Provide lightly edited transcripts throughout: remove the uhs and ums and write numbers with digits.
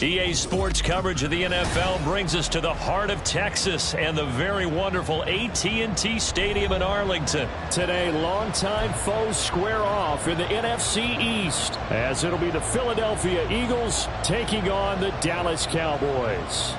EA Sports coverage of the NFL brings us to the heart of Texas and the very wonderful AT&T Stadium in Arlington. Today, longtime foes square off in the NFC East, as it'll be the Philadelphia Eagles taking on the Dallas Cowboys.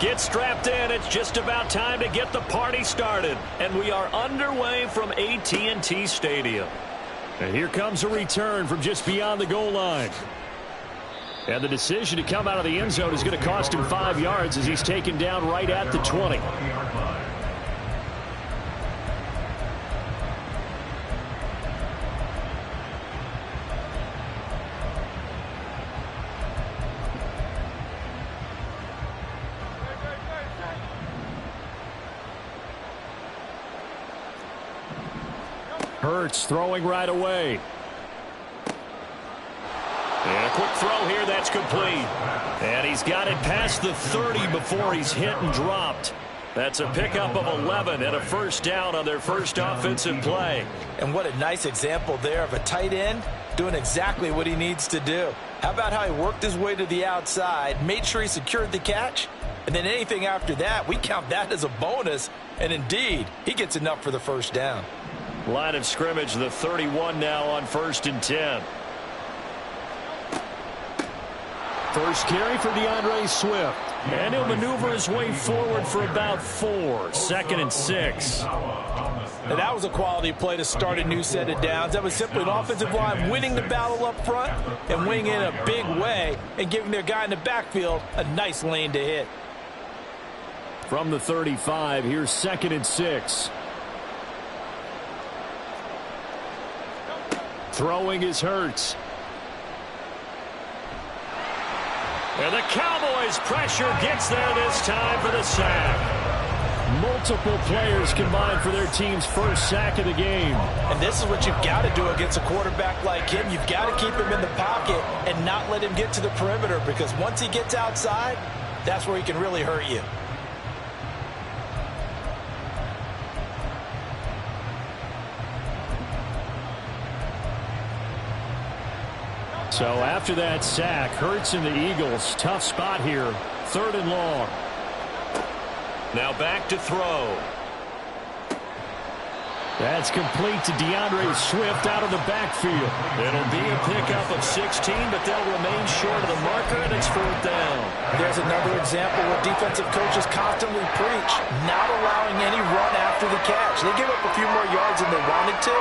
Get strapped in. It's just about time to get the party started. And we are underway from AT&T Stadium. And here comes a return from just beyond the goal line. And the decision to come out of the end zone is going to cost him 5 yards as he's taken down right at the 20. Hurts throwing right away. And a quick throw here that's complete. And he's got it past the 30 before he's hit and dropped. That's a pickup of 11 and a first down on their first offensive play. And what a nice example there of a tight end doing exactly what he needs to do. How about how he worked his way to the outside, made sure he secured the catch, and then anything after that, we count that as a bonus. And indeed, he gets enough for the first down. Line of scrimmage, the 31 now on 1st and 10. First carry for DeAndre Swift. And he'll maneuver his way forward for about 4. 2nd and 6. And that was a quality play to start a new set of downs. That was simply an offensive line winning the battle up front and winning in a big way and giving their guy in the backfield a nice lane to hit. From the 35, here's 2nd and 6. Throwing is Hurts. And the Cowboys pressure gets there this time for the sack. Multiple players combined for their team's first sack of the game. And this is what you've got to do against a quarterback like him. You've got to keep him in the pocket and not let him get to the perimeter, because once he gets outside, that's where he can really hurt you. So after that sack, Hurts and the Eagles, tough spot here. 3rd and long. Now back to throw. That's complete to DeAndre Swift out of the backfield. It'll be a pickup of 16, but they'll remain short of the marker, and it's 4th down. There's another example where defensive coaches constantly preach not allowing any run after the catch. They give up a few more yards than they wanted to,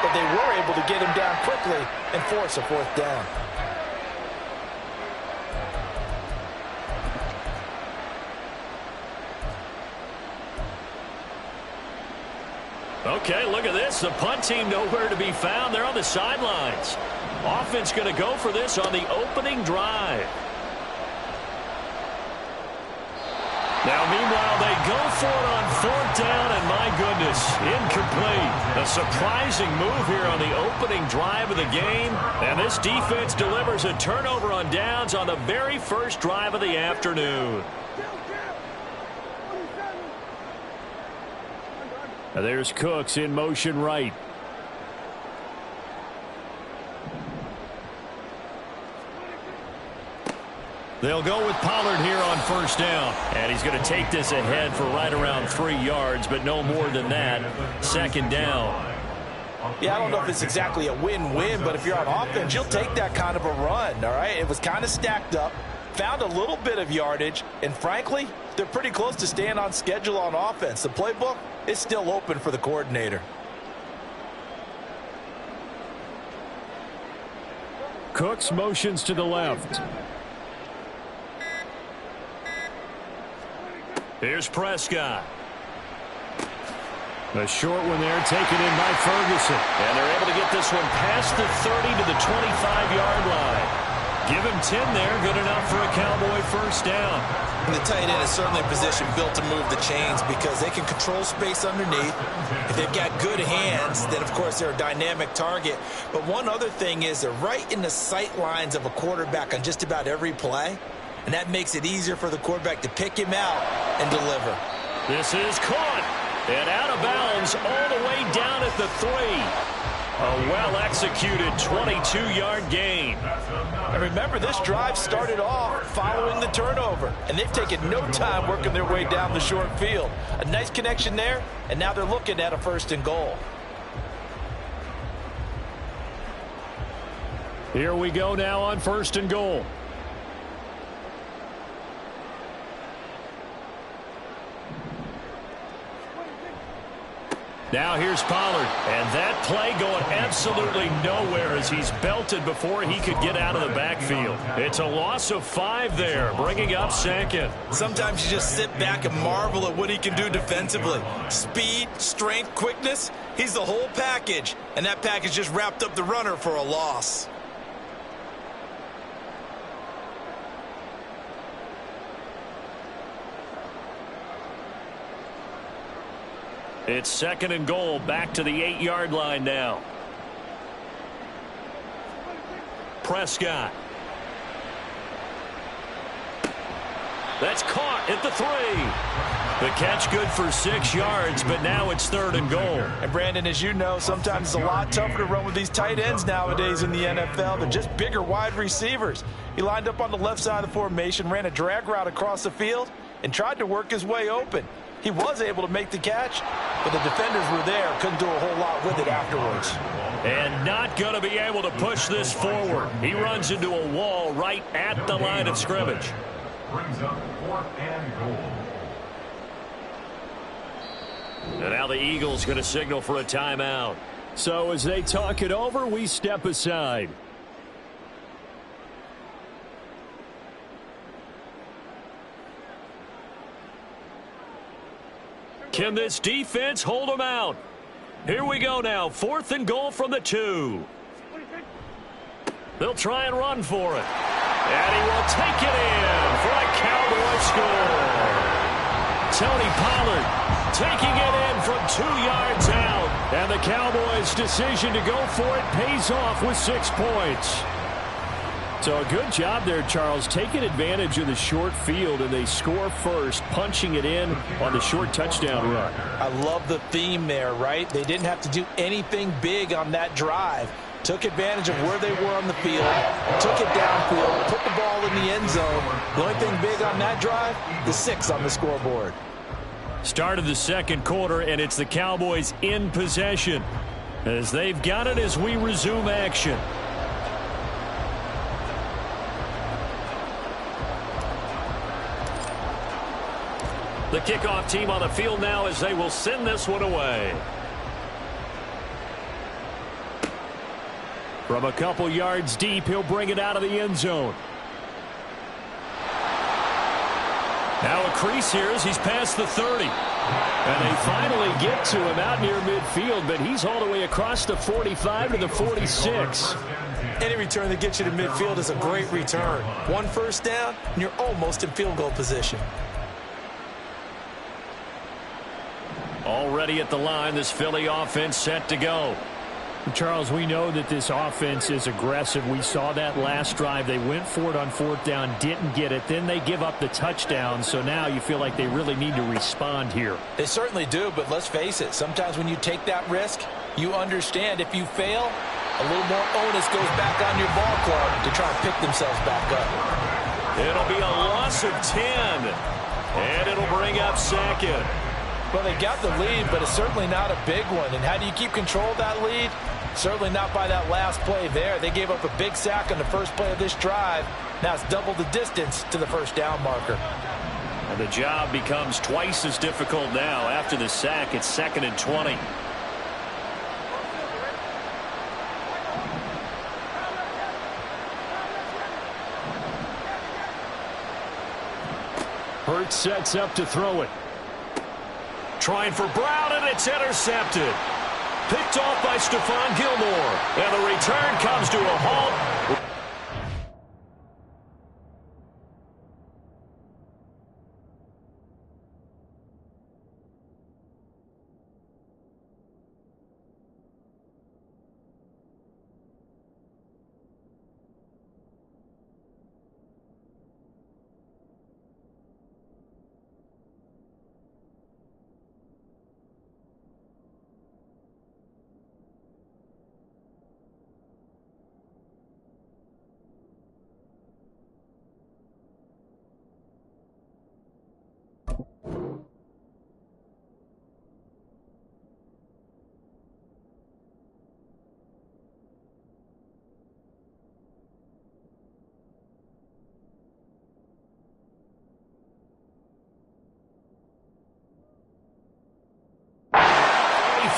but they were able to get him down quickly and force a 4th down. Okay, look at this. The punt team nowhere to be found. They're on the sidelines. Offense going to go for this on the opening drive. Now, meanwhile, they go for it on 4th down, and my goodness, incomplete. A surprising move here on the opening drive of the game, and this defense delivers a turnover on downs on the very first drive of the afternoon. Now there's Cooks in motion right. They'll go with Pollard here on 1st down. And he's going to take this ahead for right around 3 yards, but no more than that. 2nd down. Yeah, I don't know if it's exactly a win-win, but if you're on offense, you'll take that kind of a run, all right? It was kind of stacked up, found a little bit of yardage, and frankly, they're pretty close to staying on schedule on offense. The playbook is still open for the coordinator. Cooks motions to the left. Here's Prescott. A short one there, taken in by Ferguson. And they're able to get this one past the 30 to the 25-yard line. Give him 10 there. Good enough for a Cowboy first down. And the tight end is certainly a position built to move the chains because they can control space underneath. If they've got good hands, then, of course, they're a dynamic target. But one other thing is they're right in the sight lines of a quarterback on just about every play, and that makes it easier for the quarterback to pick him out and deliver. This is caught and out of bounds all the way down at the 3. A well-executed 22-yard gain. And remember, this drive started off following the turnover, and they've taken no time working their way down the short field. A nice connection there, and now they're looking at a 1st and goal. Here we go now on 1st and goal. Now here's Pollard, and that play going absolutely nowhere as he's belted before he could get out of the backfield. It's a loss of 5 there, bringing up 2nd. Sometimes you just sit back and marvel at what he can do defensively. Speed, strength, quickness, he's the whole package, and that package just wrapped up the runner for a loss. It's 2nd and goal, back to the 8-yard line now. Prescott. That's caught at the 3. The catch good for 6 yards, but now it's 3rd and goal. And Brandon, as you know, sometimes it's a lot tougher to run with these tight ends nowadays in the NFL. They're just bigger wide receivers. He lined up on the left side of the formation, ran a drag route across the field, and tried to work his way open. He was able to make the catch, but the defenders were there, couldn't do a whole lot with it afterwards. And not going to be able to push this forward. He runs into a wall right at the line of scrimmage. Brings up 4th and goal. And now the Eagles going to signal for a timeout. So as they talk it over, we step aside. Can this defense hold them out? Here we go now. 4th and goal from the 2. They'll try and run for it. And he will take it in for a Cowboy score. Tony Pollard taking it in from 2 yards out. And the Cowboys' decision to go for it pays off with 6 points. So a good job there, Charles, taking advantage of the short field, and they score first, punching it in on the short touchdown run. I love the theme there, right? They didn't have to do anything big on that drive. Took advantage of where they were on the field, took it downfield, put the ball in the end zone. The only thing big on that drive, the 6 on the scoreboard. Start of the 2nd quarter, and it's the Cowboys in possession as they've got it as we resume action. The kickoff team on the field now as they will send this one away. From a couple yards deep, he'll bring it out of the end zone. Now a crease here as he's past the 30. And they finally get to him out near midfield, but he's all the way across the 45 to the 46. Any return that gets you to midfield is a great return. 1 first down, and you're almost in field goal position. Already at the line, this Philly offense set to go. Charles, we know that this offense is aggressive. We saw that last drive. They went for it on 4th down, didn't get it. Then they give up the touchdown, so now you feel like they really need to respond here. They certainly do, but let's face it. Sometimes when you take that risk, you understand if you fail, a little more onus goes back on your ball club to try and pick themselves back up. It'll be a loss of 10, and it'll bring up 2nd. Well, they got the lead, but it's certainly not a big one. And how do you keep control of that lead? Certainly not by that last play there. They gave up a big sack on the first play of this drive. Now it's double the distance to the first down marker. And the job becomes twice as difficult now. After the sack, it's 2nd and 20. Hurts sets up to throw it. Trying for Brown, and it's intercepted. Picked off by Stephon Gilmore. And the return comes to a halt.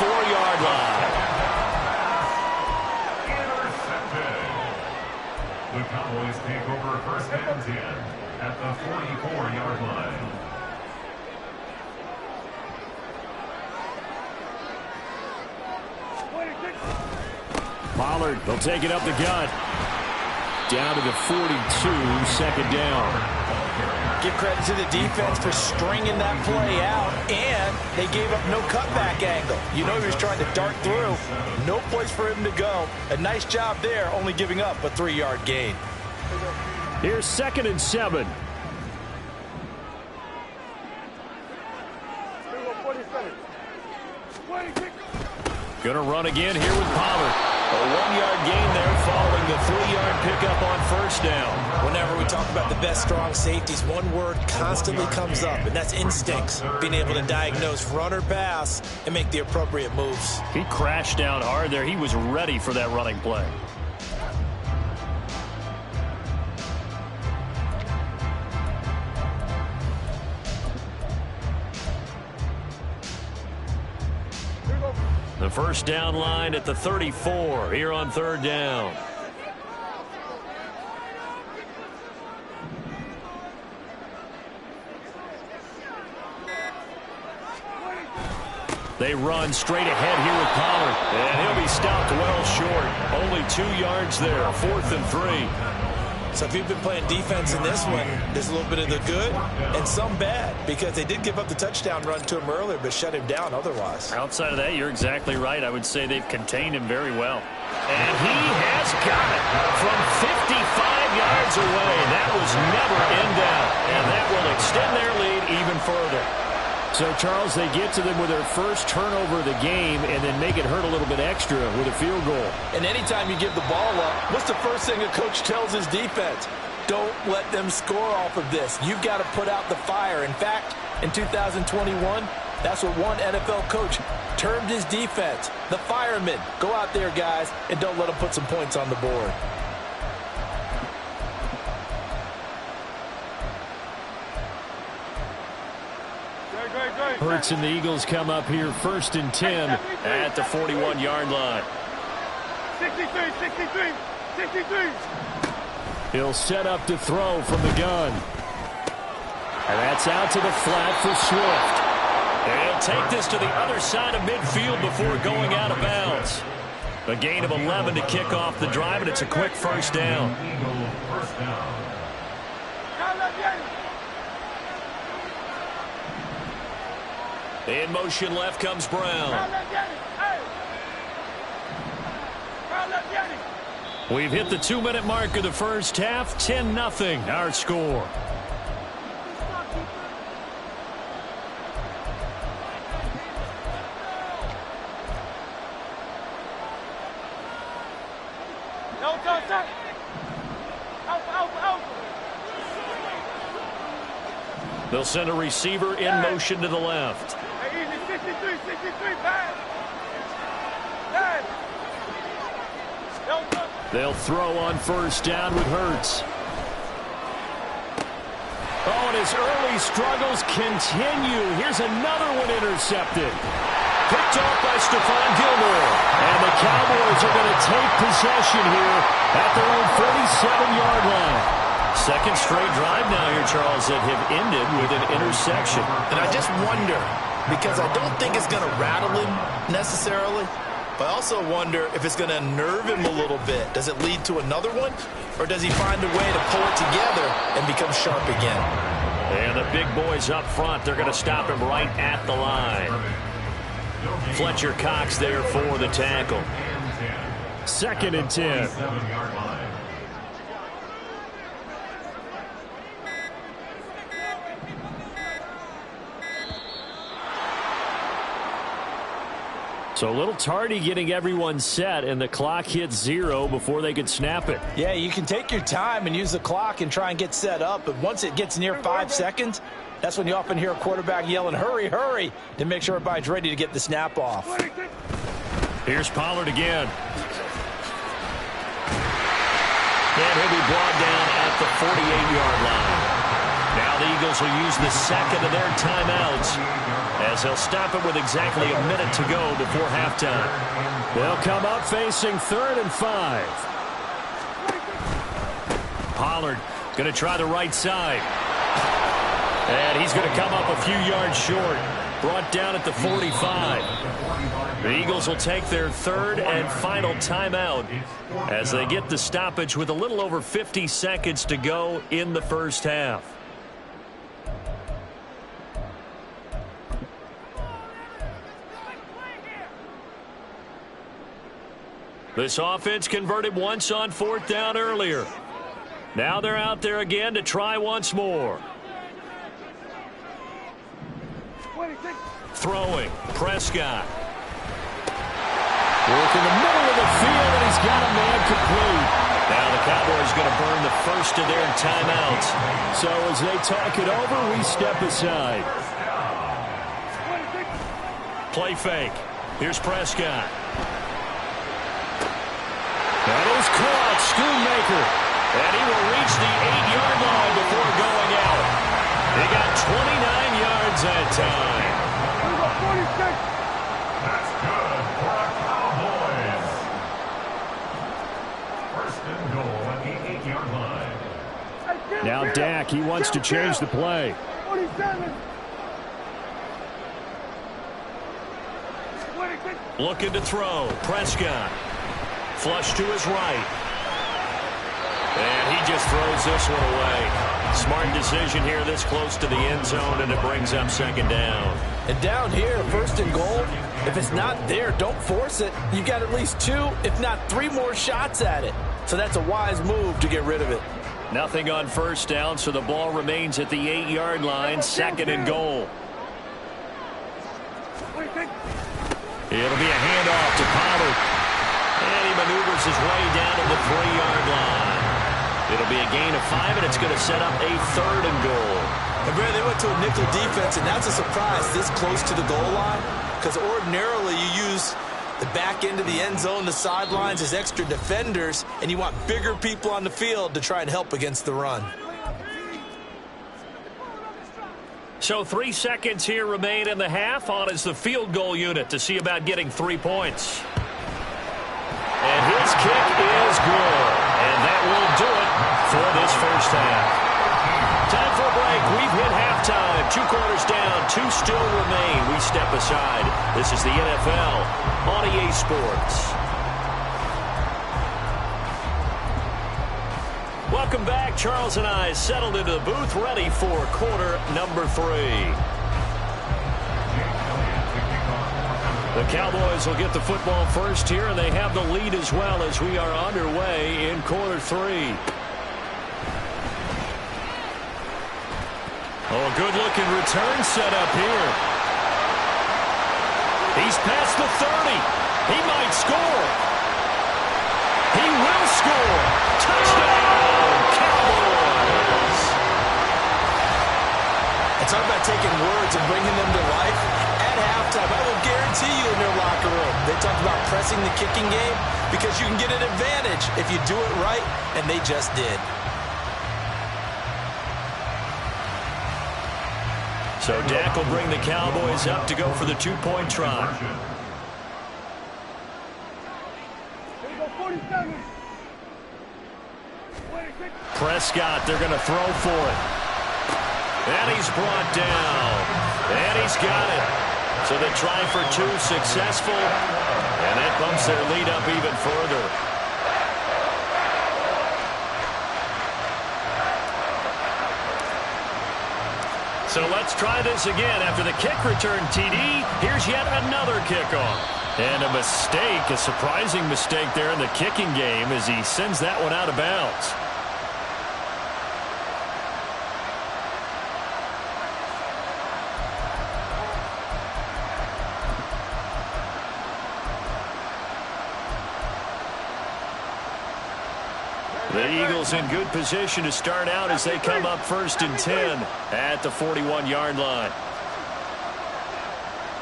4-yard line. Intercepted. The Cowboys take over first and 10 at the 44-yard line. Pollard, they'll take it up the gut. Down to the 42, second down. Give credit to the defense for stringing that play out, and they gave up no cutback angle. You know he was trying to dart through. No place for him to go. A nice job there, only giving up a 3-yard gain. Here's 2nd and 7. Gonna run again here with Pollard. A 1-yard gain there following the 3-yard pickup on first down. Whenever we talk about the best strong safeties, one word constantly comes up, and that's instincts. Being able to diagnose run or pass and make the appropriate moves. He crashed down hard there. He was ready for that running play. The first down line at the 34 here on 3rd down. They run straight ahead here with Pollard, and he'll be stopped well short. Only 2 yards there, 4th and 3. So if you've been playing defense in this one, there's a little bit of the good and some bad, because they did give up the touchdown run to him earlier, but shut him down otherwise. Outside of that, you're exactly right. I would say they've contained him very well. And he has got it from 55 yards away. That was never in doubt, and that will extend their lead even further. So, Charles, they get to them with their first turnover of the game and then make it hurt a little bit extra with a field goal. And anytime you give the ball up, what's the first thing a coach tells his defense? Don't let them score off of this. You've got to put out the fire. In fact, in 2021, that's what one NFL coach termed his defense. The firemen. Go out there, guys, and don't let them put some points on the board. Hurts and the Eagles come up here 1st and 10 at the 41-yard line. 63. He'll set up to throw from the gun. And that's out to the flat for Swift. And he'll take this to the other side of midfield before going out of bounds. A gain of 11 to kick off the drive, and it's a quick first down. First down. In motion left comes Brown. We've hit the 2-minute mark of the first half. 10-0 our score. They'll send a receiver in motion to the left. They'll throw on first down with Hurts. Oh, and his early struggles continue. Here's another one intercepted. Picked off by Stephon Gilmore. And the Cowboys are going to take possession here at their own 47-yard line. Second straight drive now here, Charles, that have ended with an interception. And I just wonder, because I don't think it's going to rattle him necessarily, but I also wonder if it's going to nerve him a little bit. Does it lead to another one, or does he find a way to pull it together and become sharp again? And the big boys up front, they're going to stop him right at the line. Fletcher Cox there for the tackle. 2nd and 10. So a little tardy getting everyone set, and the clock hits 0 before they could snap it. Yeah, you can take your time and use the clock and try and get set up, but once it gets near 5 seconds, that's when you often hear a quarterback yelling, hurry, hurry, to make sure everybody's ready to get the snap off. Here's Pollard again. And he'll be brought down at the 48-yard line. Now the Eagles will use the second of their timeouts as they'll stop it with exactly a minute to go before halftime. They'll come up facing 3rd and 5. Pollard going to try the right side. And he's going to come up a few yards short. Brought down at the 45. The Eagles will take their 3rd and final timeout as they get the stoppage with a little over 50 seconds to go in the first half. This offense converted once on 4th down earlier. Now they're out there again to try once more. Throwing, Prescott. Work in the middle of the field, and he's got a man complete. Now the Cowboys going to burn the first of their timeouts. So as they talk it over, we step aside. Play fake. Here's Prescott. That is caught, Schoonmaker. And he will reach the 8-yard line before going out. He got 29 yards that time. That's good for the Cowboys. 1st and goal at the 8-yard line. Now Dak, he wants to change the play. Looking to throw. Prescott. Flush to his right. And he just throws this one away. Smart decision here this close to the end zone, and it brings up 2nd down. And down here, 1st and goal, if it's not there, don't force it. You've got at least 2, if not 3 more shots at it. So that's a wise move to get rid of it. Nothing on 1st down, so the ball remains at the 8-yard line, 2nd and goal. It'll be a handoff to Pollard. And he maneuvers his way down to the 3-yard line. It'll be a gain of 5, and it's going to set up a 3rd and goal. And Brad, they went to a nickel defense, and that's a surprise this close to the goal line, because ordinarily you use the back end of the end zone, the sidelines as extra defenders, and you want bigger people on the field to try and help against the run. So 3 seconds here remain in the half. On is the field goal unit to see about getting 3 points. And his kick is good. And that will do it for this first half. Time for a break. We've hit halftime. 2 quarters down. 2 still remain. We step aside. This is the NFL on EA Sports. Welcome back. Charles and I settled into the booth, ready for quarter number 3. The Cowboys will get the football first here, and they have the lead as well as we are underway in quarter 3. Oh, good-looking return set up here. He's past the 30. He might score. He will score. Touchdown, Cowboys. It's all about taking words and bringing them to life. At halftime, I will guarantee you in their locker room, they talk about pressing the kicking game because you can get an advantage if you do it right, and they just did. So Dak will bring the Cowboys up to go for the 2-point try. Prescott, they're going to throw for it. And he's brought down. And he's got it. So they try for 2, successful. And that bumps their lead up even further. So let's try this again. After the kick return TD, here's yet another kickoff. And a mistake, a surprising mistake there in the kicking game as he sends that one out of bounds. The Eagles in good position to start out as they come up 1st and 10 at the 41-yard line.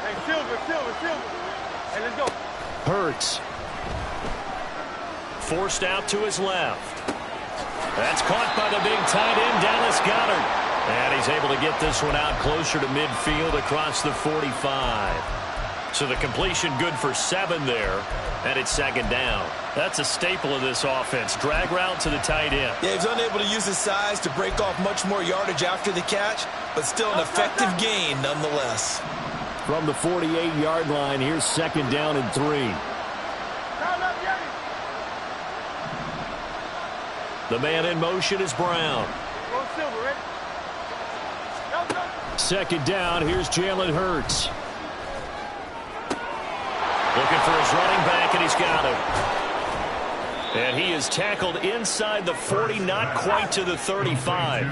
Hey, Silver. Hey, let's go. Hurts. Forced out to his left. That's caught by the big tight end, Dallas Goedert. And he's able to get this one out closer to midfield across the 45. So the completion good for 7 there, and it's second down. That's a staple of this offense. Drag route to the tight end. Yeah, he's unable to use his size to break off much more yardage after the catch, but still an effective gain nonetheless. From the 48-yard line, here's second down and 3. The man in motion is Brown. Second down, here's Jalen Hurts. Looking for his running back, and he's got him. And he is tackled inside the 40, not quite to the 35.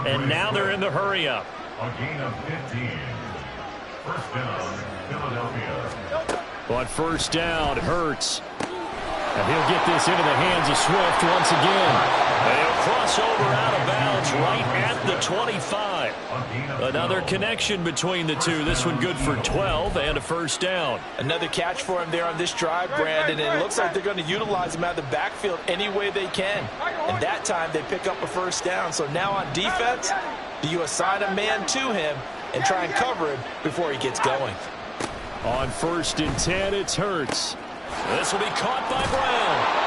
And now they're in the hurry-up. A gain of 15. First down, Philadelphia. On first down, Hurts. And he'll get this into the hands of Swift once again. And he'll cross over out of bounds right at the 25. Another connection between the two. This one good for 12 and a first down. Another catch for him there on this drive, Brandon, and it looks like they're going to utilize him out of the backfield any way they can. And that time they pick up a first down. So now on defense, do you assign a man to him and try and cover him before he gets going? On first and 10, it's Hurts. This will be caught by Brown.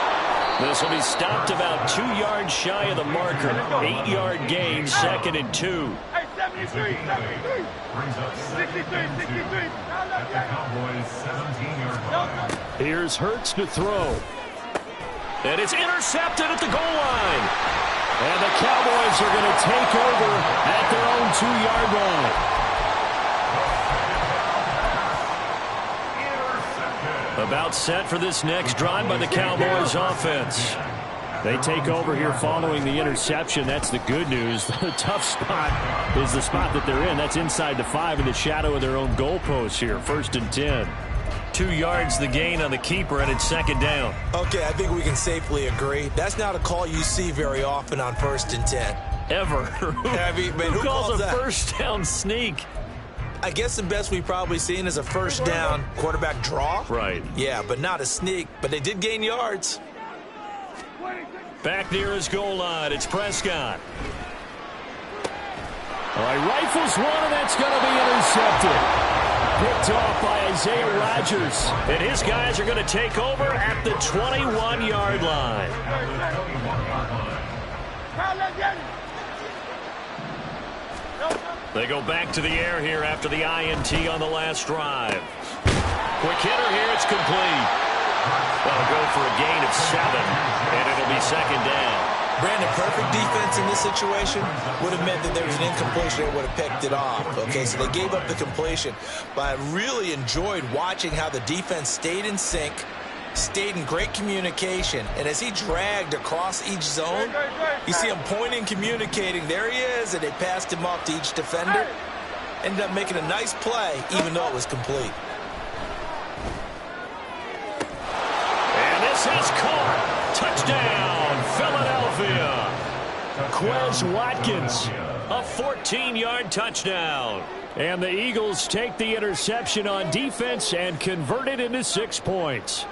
This will be stopped about 2 yards shy of the marker. 8-yard gain, second and 2. Hey, 73, 73. Brings up 63 at the Cowboys' 17-yard line. Here's Hurts to throw. And it's intercepted at the goal line. And the Cowboys are going to take over at their own 2-yard line. About set for this next drive by the Cowboys offense. They take over here following the interception. That's the good news. The tough spot is the spot that they're in. That's inside the 5 in the shadow of their own goalpost here. First and 10. 2 yards the gain on the keeper, and it's second down. Okay, I think we can safely agree. That's not a call you see very often on first and 10. Ever. Who calls a that? first down sneak? I guess the best we've probably seen is a first down quarterback draw. Right. Yeah, but not a sneak. But they did gain yards. Back near his goal line, it's Prescott. All right, rifles one, and that's going to be intercepted. Picked off by Isaiah Rodgers. And his guys are going to take over at the 21-yard line. They go back to the air here after the INT on the last drive. Quick hitter here, it's complete. That'll go for a gain of 7, and it'll be second down. Brandon, perfect defense in this situation would have meant that there was an incompletion that would have picked it off. Okay, so they gave up the completion. But I really enjoyed watching how the defense stayed in sync, stayed in great communication, and as he dragged across each zone, you see him pointing, communicating. There he is, and they passed him off to each defender. Ended up making a nice play, even though it was complete. And this is caught. Touchdown, Philadelphia. Quez Watkins. A 14-yard touchdown. And the Eagles take the interception on defense and convert it into 6 points.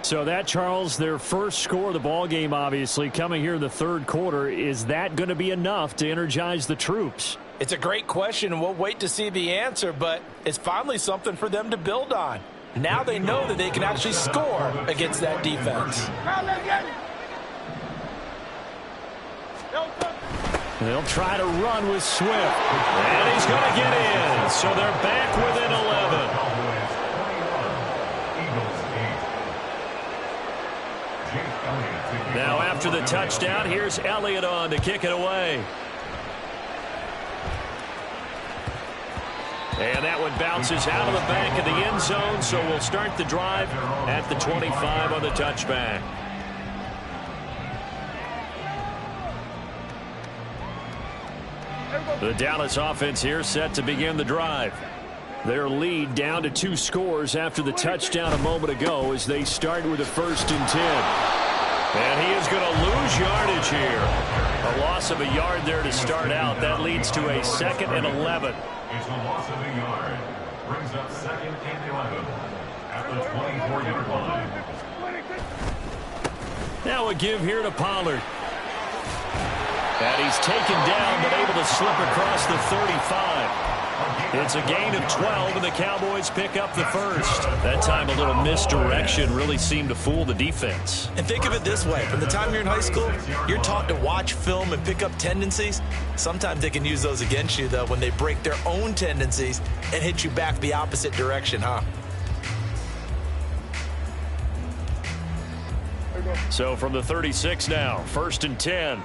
So that, Charles, their first score of the ballgame, obviously, coming here in the third quarter. Is that going to be enough to energize the troops? It's a great question, and we'll wait to see the answer, but it's finally something for them to build on. Now they know that they can actually score against that defense. They'll try to run with Swift. And he's going to get in. So they're back within 11. Now after the touchdown, here's Elliott on to kick it away. And that one bounces out of the back of the end zone, so we'll start the drive at the 25 on the touchback. The Dallas offense here set to begin the drive. Their lead down to 2 scores after the touchdown a moment ago as they start with a first and 10. And he is going to lose yardage here. A loss of a yard there to start out. That leads to a second and 11. It's a loss of a yard. Brings up second and 11 at the 24-yard line. Now a give here to Pollard. And he's taken down, but able to slip across the 35. It's a gain of 12, and the Cowboys pick up the first. That time a little misdirection really seemed to fool the defense. And think of it this way. From the time you're in high school, you're taught to watch film and pick up tendencies. Sometimes they can use those against you, though, when they break their own tendencies and hit you back the opposite direction, huh? So from the 36 now, 1st and 10.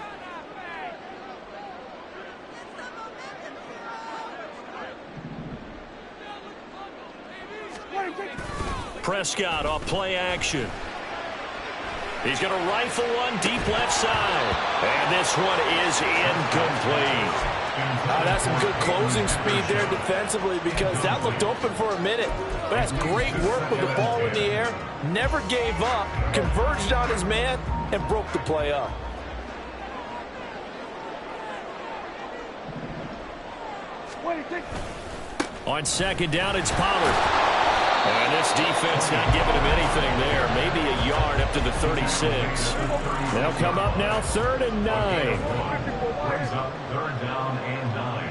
Prescott off play action. He's going to rifle one deep left side. And this one is incomplete. That's some good closing speed there defensively, because that looked open for a minute. But that's great work with the ball in the air. Never gave up, converged on his man, and broke the play up. On 2nd down, it's Pollard. And this defense not giving him anything there. Maybe a yard up to the 36. They'll come up now 3rd and 9. Brings up 3rd down and 9.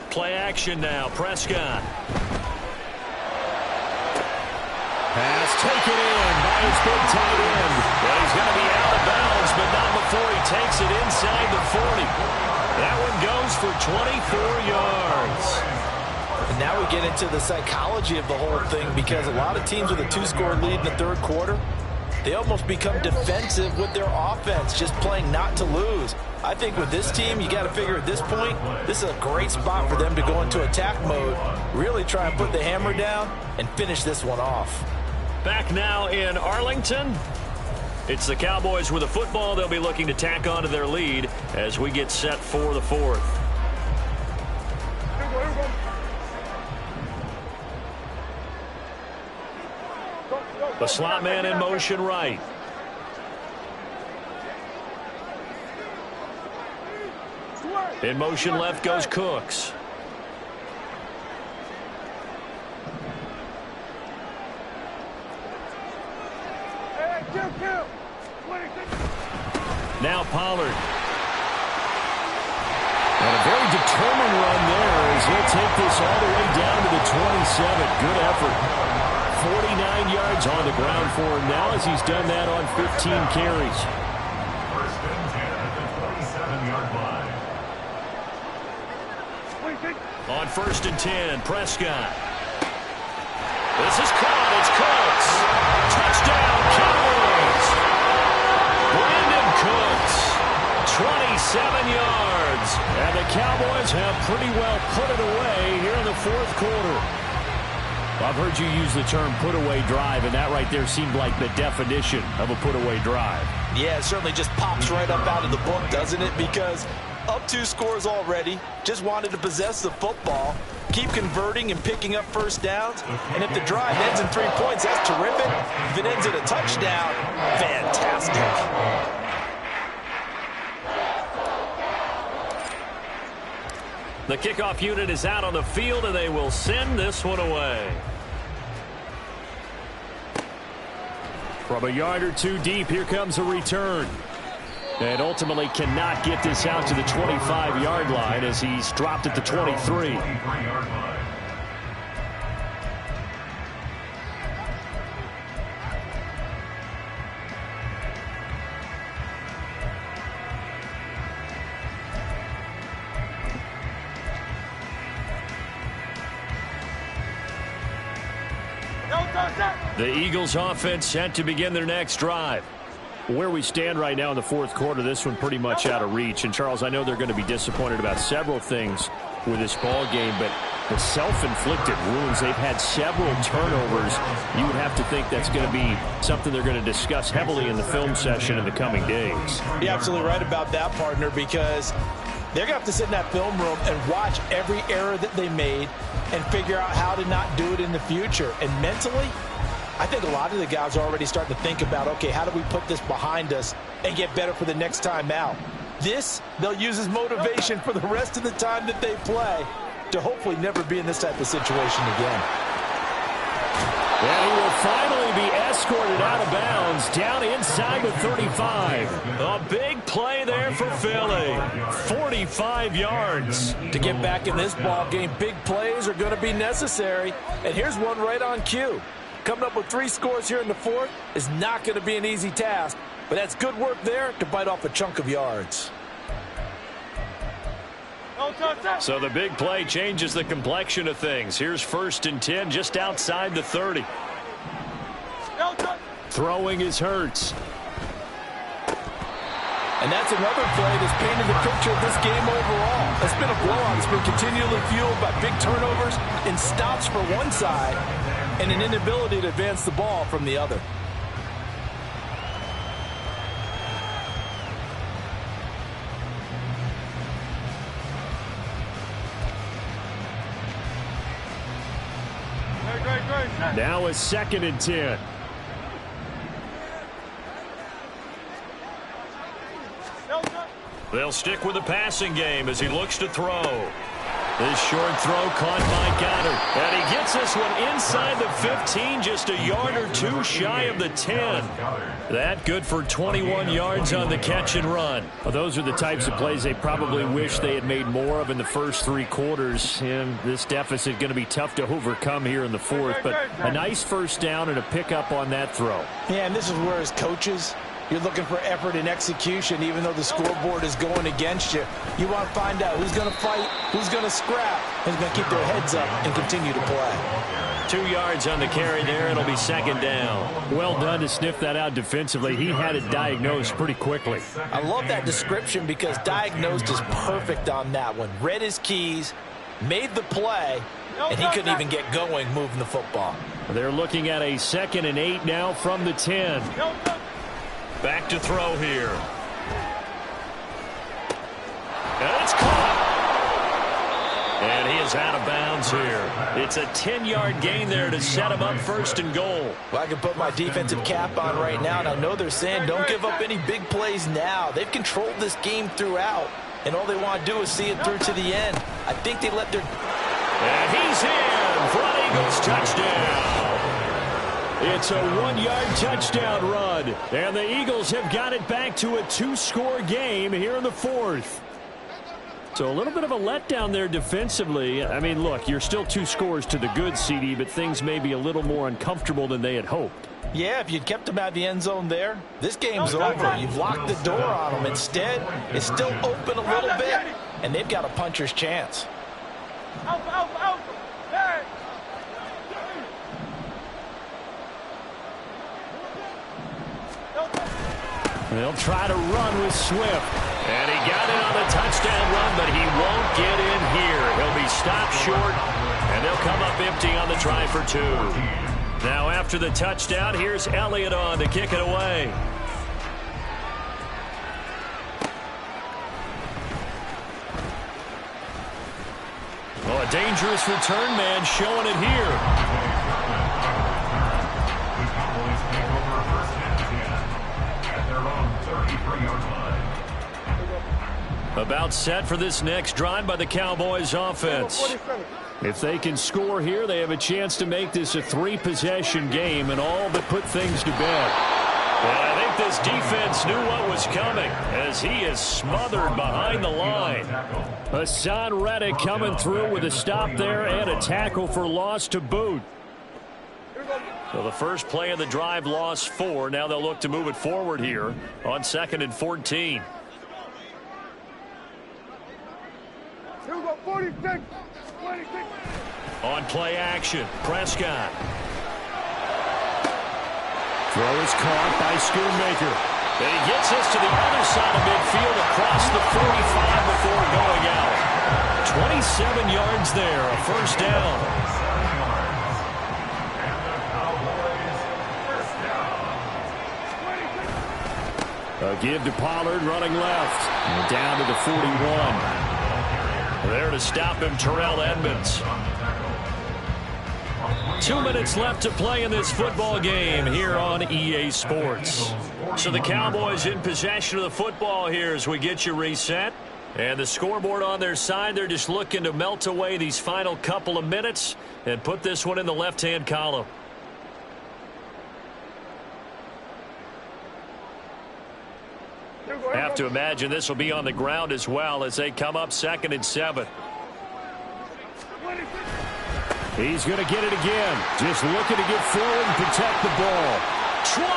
Play action now. Prescott. Pass taken in by his big tight end. And he's going to be out of bounds, but not before he takes it inside the 40. That one goes for 24 yards. And now we get into the psychology of the whole thing, because a lot of teams with a 2-score lead in the 3rd quarter, they almost become defensive with their offense, just playing not to lose. I think with this team, you got to figure at this point, this is a great spot for them to go into attack mode, really try and put the hammer down and finish this one off. Back now in Arlington. It's the Cowboys with a football. They'll be looking to tack on to their lead as we get set for the 4th. The slot man in motion right. In motion left goes Cooks. Now Pollard. And a very determined run there as he'll take this all the way down to the 27. Good effort. 49 yards on the ground for him now, as he's done that on 15 carries. 1st and 10 at the 27-yard line. On 1st and 10, Prescott. This is caught. It's Cooks. Touchdown, Cowboys. Brandon Cooks, 27 yards. And the Cowboys have pretty well put it away here in the 4th quarter. I've heard you use the term put-away drive, and that right there seemed like the definition of a put-away drive. Yeah, it certainly just pops right up out of the book, doesn't it? Because up 2 scores already, just wanted to possess the football, keep converting and picking up first downs, and if the drive ends in 3 points, that's terrific. If it ends in a touchdown, fantastic. The kickoff unit is out on the field, and they will send this one away. From a yard or 2 deep, here comes a return. And ultimately cannot get this out to the 25-yard line as he's dropped at the 23. The Eagles offense set to begin their next drive. Where we stand right now in the 4th quarter, this one pretty much out of reach. And, Charles, I know they're going to be disappointed about several things with this ball game, but the self-inflicted wounds, they've had several turnovers. You would have to think that's going to be something they're going to discuss heavily in the film session in the coming days. You're absolutely right about that, partner, because they're going to have to sit in that film room and watch every error that they made and figure out how to not do it in the future. And mentally, I think a lot of the guys are already starting to think about, okay, how do we put this behind us and get better for the next time out? This, they'll use as motivation for the rest of the time that they play to hopefully never be in this type of situation again. And he will finally be escorted out of bounds down inside the 35. A big play there for Philly. 45 yards. To get back in this ball game, big plays are going to be necessary. And here's one right on cue. Coming up with 3 scores here in the fourth is not going to be an easy task. But that's good work there to bite off a chunk of yards. So the big play changes the complexion of things. Here's 1st and 10 just outside the 30. Throwing is Hurts. And that's another play that's painted the picture of this game overall. It's been a blowout. It's been continually fueled by big turnovers and stops for one side and an inability to advance the ball from the other. Now a 2nd and 10. They'll stick with the passing game as he looks to throw. This short throw caught by Goddard. And he gets this one inside the 15, just a yard or 2 shy of the 10. That good for 21 yards on the catch and run. Well, those are the types of plays they probably wish they had made more of in the first 3 quarters. And this deficit going to be tough to overcome here in the fourth. But a nice first down and a pickup on that throw. Yeah, and this is where as coaches, you're looking for effort and execution. Even though the scoreboard is going against you, you want to find out who's going to fight, who's going to scrap, who's going to keep their heads up and continue to play. 2 yards on the carry there. It'll be 2nd down. Well done to sniff that out defensively. He had it diagnosed pretty quickly. I love that description because diagnosed is perfect on that one. Read his keys, made the play, and he couldn't even get going moving the football. They're looking at a 2nd and 8 now from the 10. Back to throw here. And it's caught. And he is out of bounds here. It's a 10-yard gain there to set him up 1st and goal. Well, I can put my defensive cap on right now, and I know they're saying don't give up any big plays now. They've controlled this game throughout, and all they want to do is see it through to the end. I think they let their... And he's in for an Eagles touchdown. It's a 1-yard touchdown run. And the Eagles have got it back to a 2-score game here in the fourth. So a little bit of a letdown there defensively. I mean, look, you're still 2 scores to the good, CD, but things may be a little more uncomfortable than they had hoped. Yeah, if you'd kept them out of the end zone there, this game's over. You've locked the door on them. Instead, it's still open a little bit, and they've got a puncher's chance. They'll try to run with Swift. And he got in on the touchdown run, but he won't get in here. He'll be stopped short, and they'll come up empty on the try for 2. Now after the touchdown, here's Elliott on to kick it away. Oh, a dangerous return man showing it here. About set for this next drive by the Cowboys offense. If they can score here, they have a chance to make this a 3-possession game and all but put things to bed. And I think this defense knew what was coming as he is smothered behind the line. Hassan Reddick coming through with a stop there and a tackle for loss to boot. So the first play of the drive lost 4. Now they'll look to move it forward here on 2nd and 14. On play action, Prescott. Throw is caught by Schoonmaker. And he gets this to the other side of midfield across the 45 before going out. 27 yards there, a 1st down. A give to Pollard running left. And down to the 41. There to stop him, Terrell Edmonds. 2 minutes left to play in this football game here on EA Sports. So the Cowboys in possession of the football here as we get you reset. And the scoreboard on their side, they're just looking to melt away these final couple of minutes and put this one in the left-hand column. Have to imagine this will be on the ground as well as they come up 2nd and 7. He's going to get it again. Just looking to get forward and protect the ball. 20!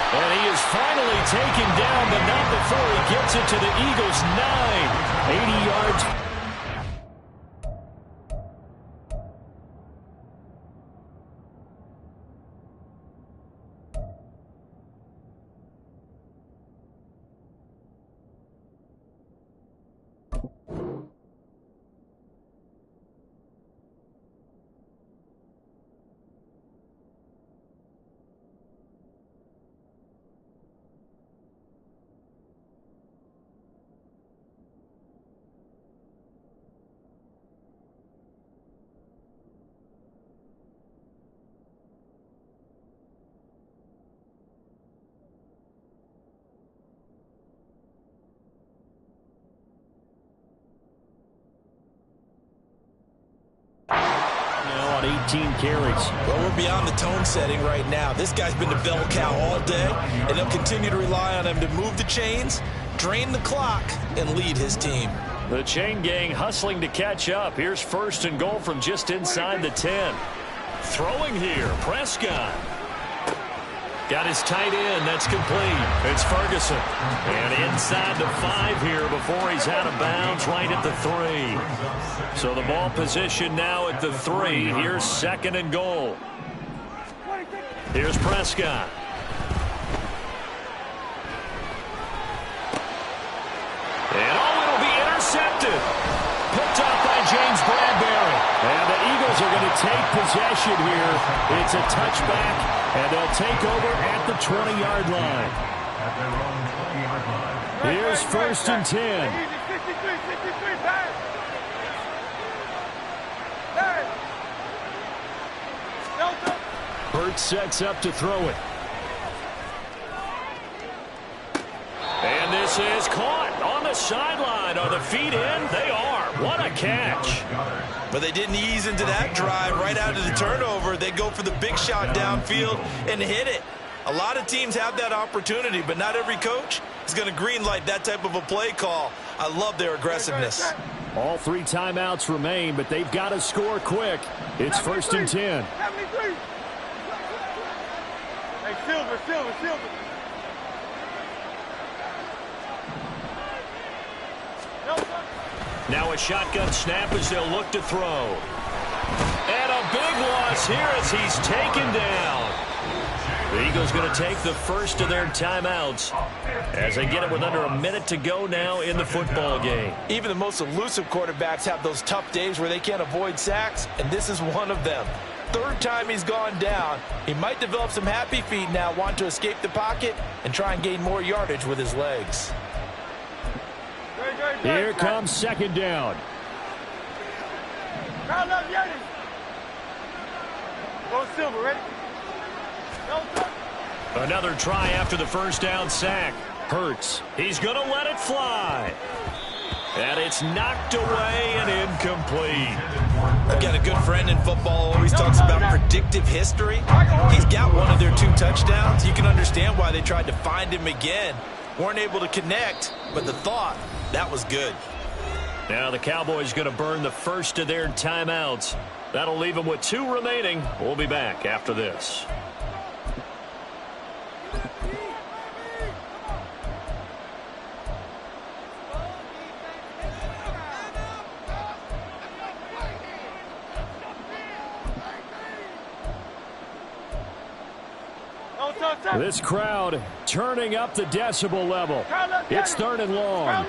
And he is finally taken down, but not before he gets it to the Eagles' 9. 80 yards. On 18 carries. Well, we're beyond the tone setting right now. This guy's been the bell cow all day, and they'll continue to rely on him to move the chains, drain the clock, and lead his team. The chain gang hustling to catch up. Here's 1st and goal from just inside the 10. Throwing here, Prescott. Got his tight end. That's complete. It's Ferguson. And inside the 5 here before he's out of bounds right at the 3. So the ball position now at the 3. Here's 2nd and goal. Here's Prescott. And it'll be intercepted. Picked up by James Bradbury. And the Eagles are going to take possession here. It's a touchback, and they'll take over at the 20-yard line. At their own 20-yard line. Here's 1st and 10. 63, pass. Pass. Delta. Hurts sets up to throw it. And this is caught on the sideline. Are the feet in? They are. What a catch. But they didn't ease into that drive right out of the turnover. They go for the big shot downfield and hit it. A lot of teams have that opportunity, but not every coach is going to green light that type of a play call. I love their aggressiveness. All 3 timeouts remain, but they've got to score quick. It's 1st and 10. 73. Hey, Silver. Now a shotgun snap as they'll look to throw. And a big loss here as he's taken down. The Eagles going to take the first of their timeouts as they get it with under a minute to go now in the football game. Even the most elusive quarterbacks have those tough days where they can't avoid sacks, and this is one of them. 3rd time he's gone down. He might develop some happy feet now, want to escape the pocket and try and gain more yardage with his legs. Here comes 2nd down. Go Silver, ready? Another try after the 1st down sack. Hurts. He's going to let it fly. And it's knocked away and incomplete. I've got a good friend in football, always talks about predictive history. He's got one of their 2 touchdowns. You can understand why they tried to find him again. Weren't able to connect, but the thought, that was good. Now the Cowboys going to burn the first of their timeouts. That'll leave them with 2 remaining. We'll be back after this. This crowd turning up the decibel level. It's 3rd and long.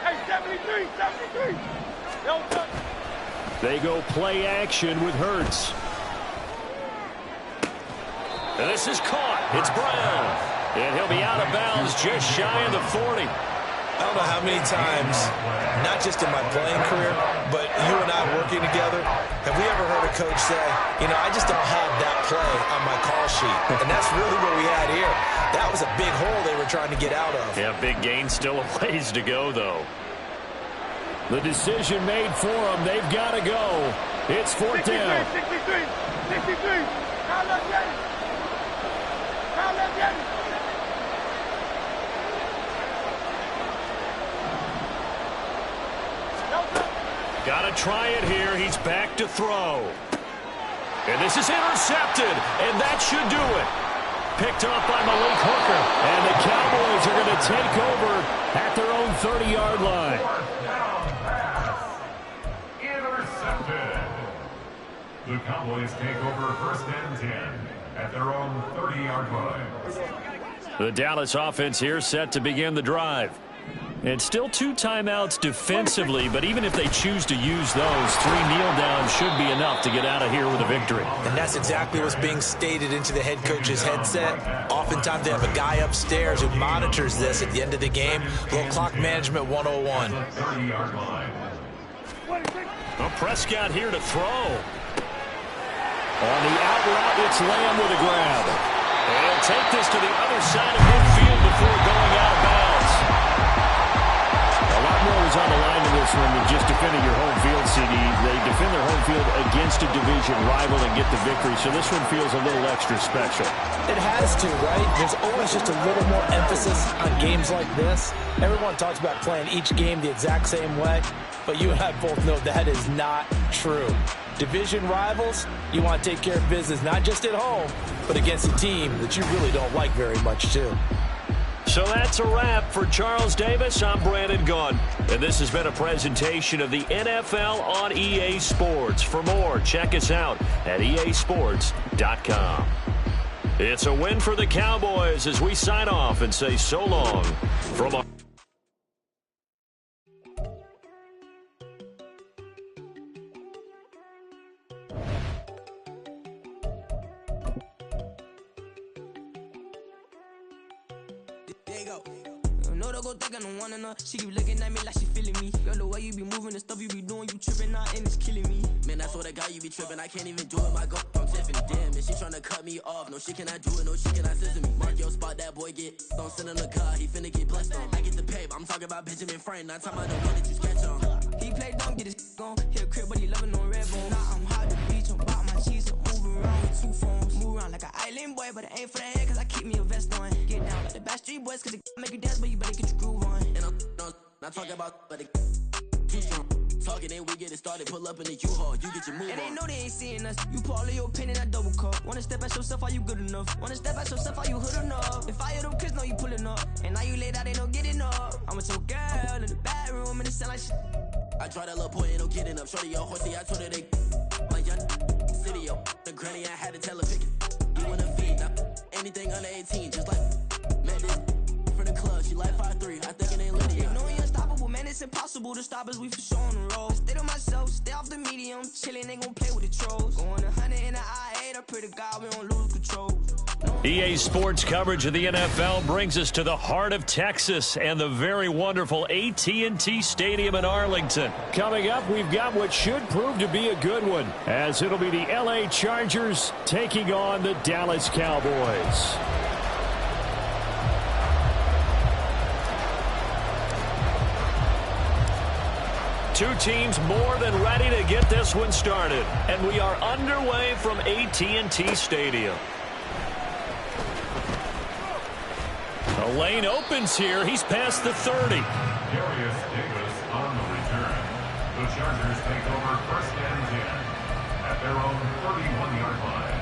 Hey, 73. They go play action with Hurts. And this is caught. It's Brown. And he'll be out of bounds just shy of the 40. I don't know how many times, not just in my playing career, but you and I working together, have we ever heard a coach say, you know, I just don't have that play on my call sheet. And that's really what we had here. That was a big hole they were trying to get out of. Yeah, big gain, still a ways to go, though. The decision made for them. They've got to go. It's 4th down. 63. Got to try it here. He's back to throw. And this is intercepted, and that should do it. Picked off by Malik Hooker, and the Cowboys are going to take over at their own 30-yard line. Fourth down pass. Intercepted. The Cowboys take over first and 10 at their own 30-yard line. The Dallas offense here set to begin the drive. And still 2 timeouts defensively, but even if they choose to use those, 3 kneel downs should be enough to get out of here with a victory. And that's exactly what's being stated into the head coach's headset. Oftentimes they have a guy upstairs who monitors this at the end of the game. Little clock management 101. 30-yard line. Well, Prescott here to throw. On the out route, it's Lamb with a grab. And he'll take this to the other side of midfield before going out of bounds. A lot more was on the line in this one than just defending your home field, CD. They defend their home field against a division rival and get the victory, so this one feels a little extra special. It has to, right? There's always just a little more emphasis on games like this. Everyone talks about playing each game the exact same way, but you and I both know that is not true. Division rivals, you want to take care of business not just at home, but against a team that you really don't like very much, too. So that's a wrap for Charles Davis. I'm Brandon Gunn, and this has been a presentation of the NFL on EA Sports. For more, check us out at easports.com. It's a win for the Cowboys as we sign off and say so long from our... She keep looking at me like she feeling me. Girl, the way you be moving, the stuff you be doing, you tripping out and it's killing me. Man, I swear to God, you be tripping. I can't even do it. My go from Tiffany. Damn, and she tryna cut me off. No, she cannot do it. No, she cannot scissor me. Mark your spot, that boy get. Don't send him the car. He finna get blessed on. I get the pay, but I'm talking about Benjamin Franklin. Not talking about the one that you sketch on. He play dumb, get his gone. Hit a crib, but he loving on red bone. Now I'm hot to the beach. I'm about my cheese. I'm moving around with 2 phones. Move around like an island boy, but it ain't for the head, cause I keep me a vest on. Get down like the Backstreet Boys, cause it make you dance, but you better get your groove on. And I'm not talking about, but it too strong. Talking and we get it started, pull up in the U-Haul, you get your move on. And they know they ain't seeing us. You pull all of your pen in that double cup. Wanna step at yourself, are you good enough? Wanna step at yourself, are you hood enough? If I hear them kids, know you pulling up. And now you laid out, they no getting up. I'm with your girl in the bedroom, and it sound like shit. I try that little boy, ain't no getting up. Shorty, yo, horsey, I told her they my young city, yo. The granny, I had to tell her pick it. You wanna feed, now anything under 18, just like man, this from the club, she like 5'3", I think it ain't Lydia. They know we unstoppable, man, it's impossible to stop us, we for sure on the road. Stay to myself, stay off the medium, chillin', they gon' play with the trolls. Going 100 in the I-8, I pray to God we don't lose control. EA Sports coverage of the NFL brings us to the heart of Texas and the very wonderful AT&T Stadium in Arlington. Coming up, we've got what should prove to be a good one, as it'll be the LA Chargers taking on the Dallas Cowboys. Two teams more than ready to get this one started, and we are underway from AT&T Stadium. The lane opens here. He's past the 30. Darius Davis on the return. The Chargers take over first and 10 at their own 31-yard line.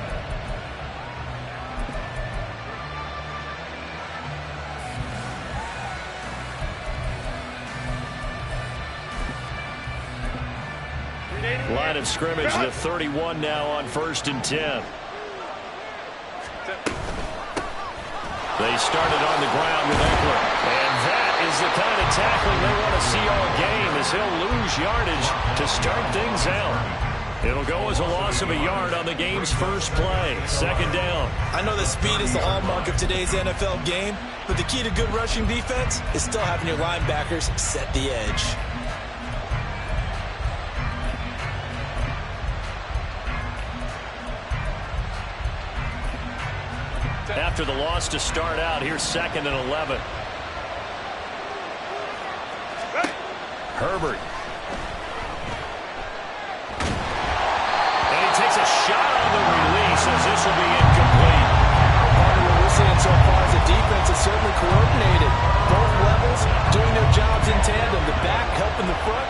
Line of scrimmage, the 31 now on first and 10. They started on the ground with Eckler. And that is the kind of tackling they want to see all game, as he'll lose yardage to start things out. It'll go as a loss of a yard on the game's first play. Second down. I know that speed is the hallmark of today's NFL game, but the key to good rushing defense is still having your linebackers set the edge. After the loss to start out, here's 2nd and 11. Herbert. And he takes a shot on the release, as this will be incomplete. What we're seeing so coordinated. Both levels doing their jobs in tandem. The back helping the front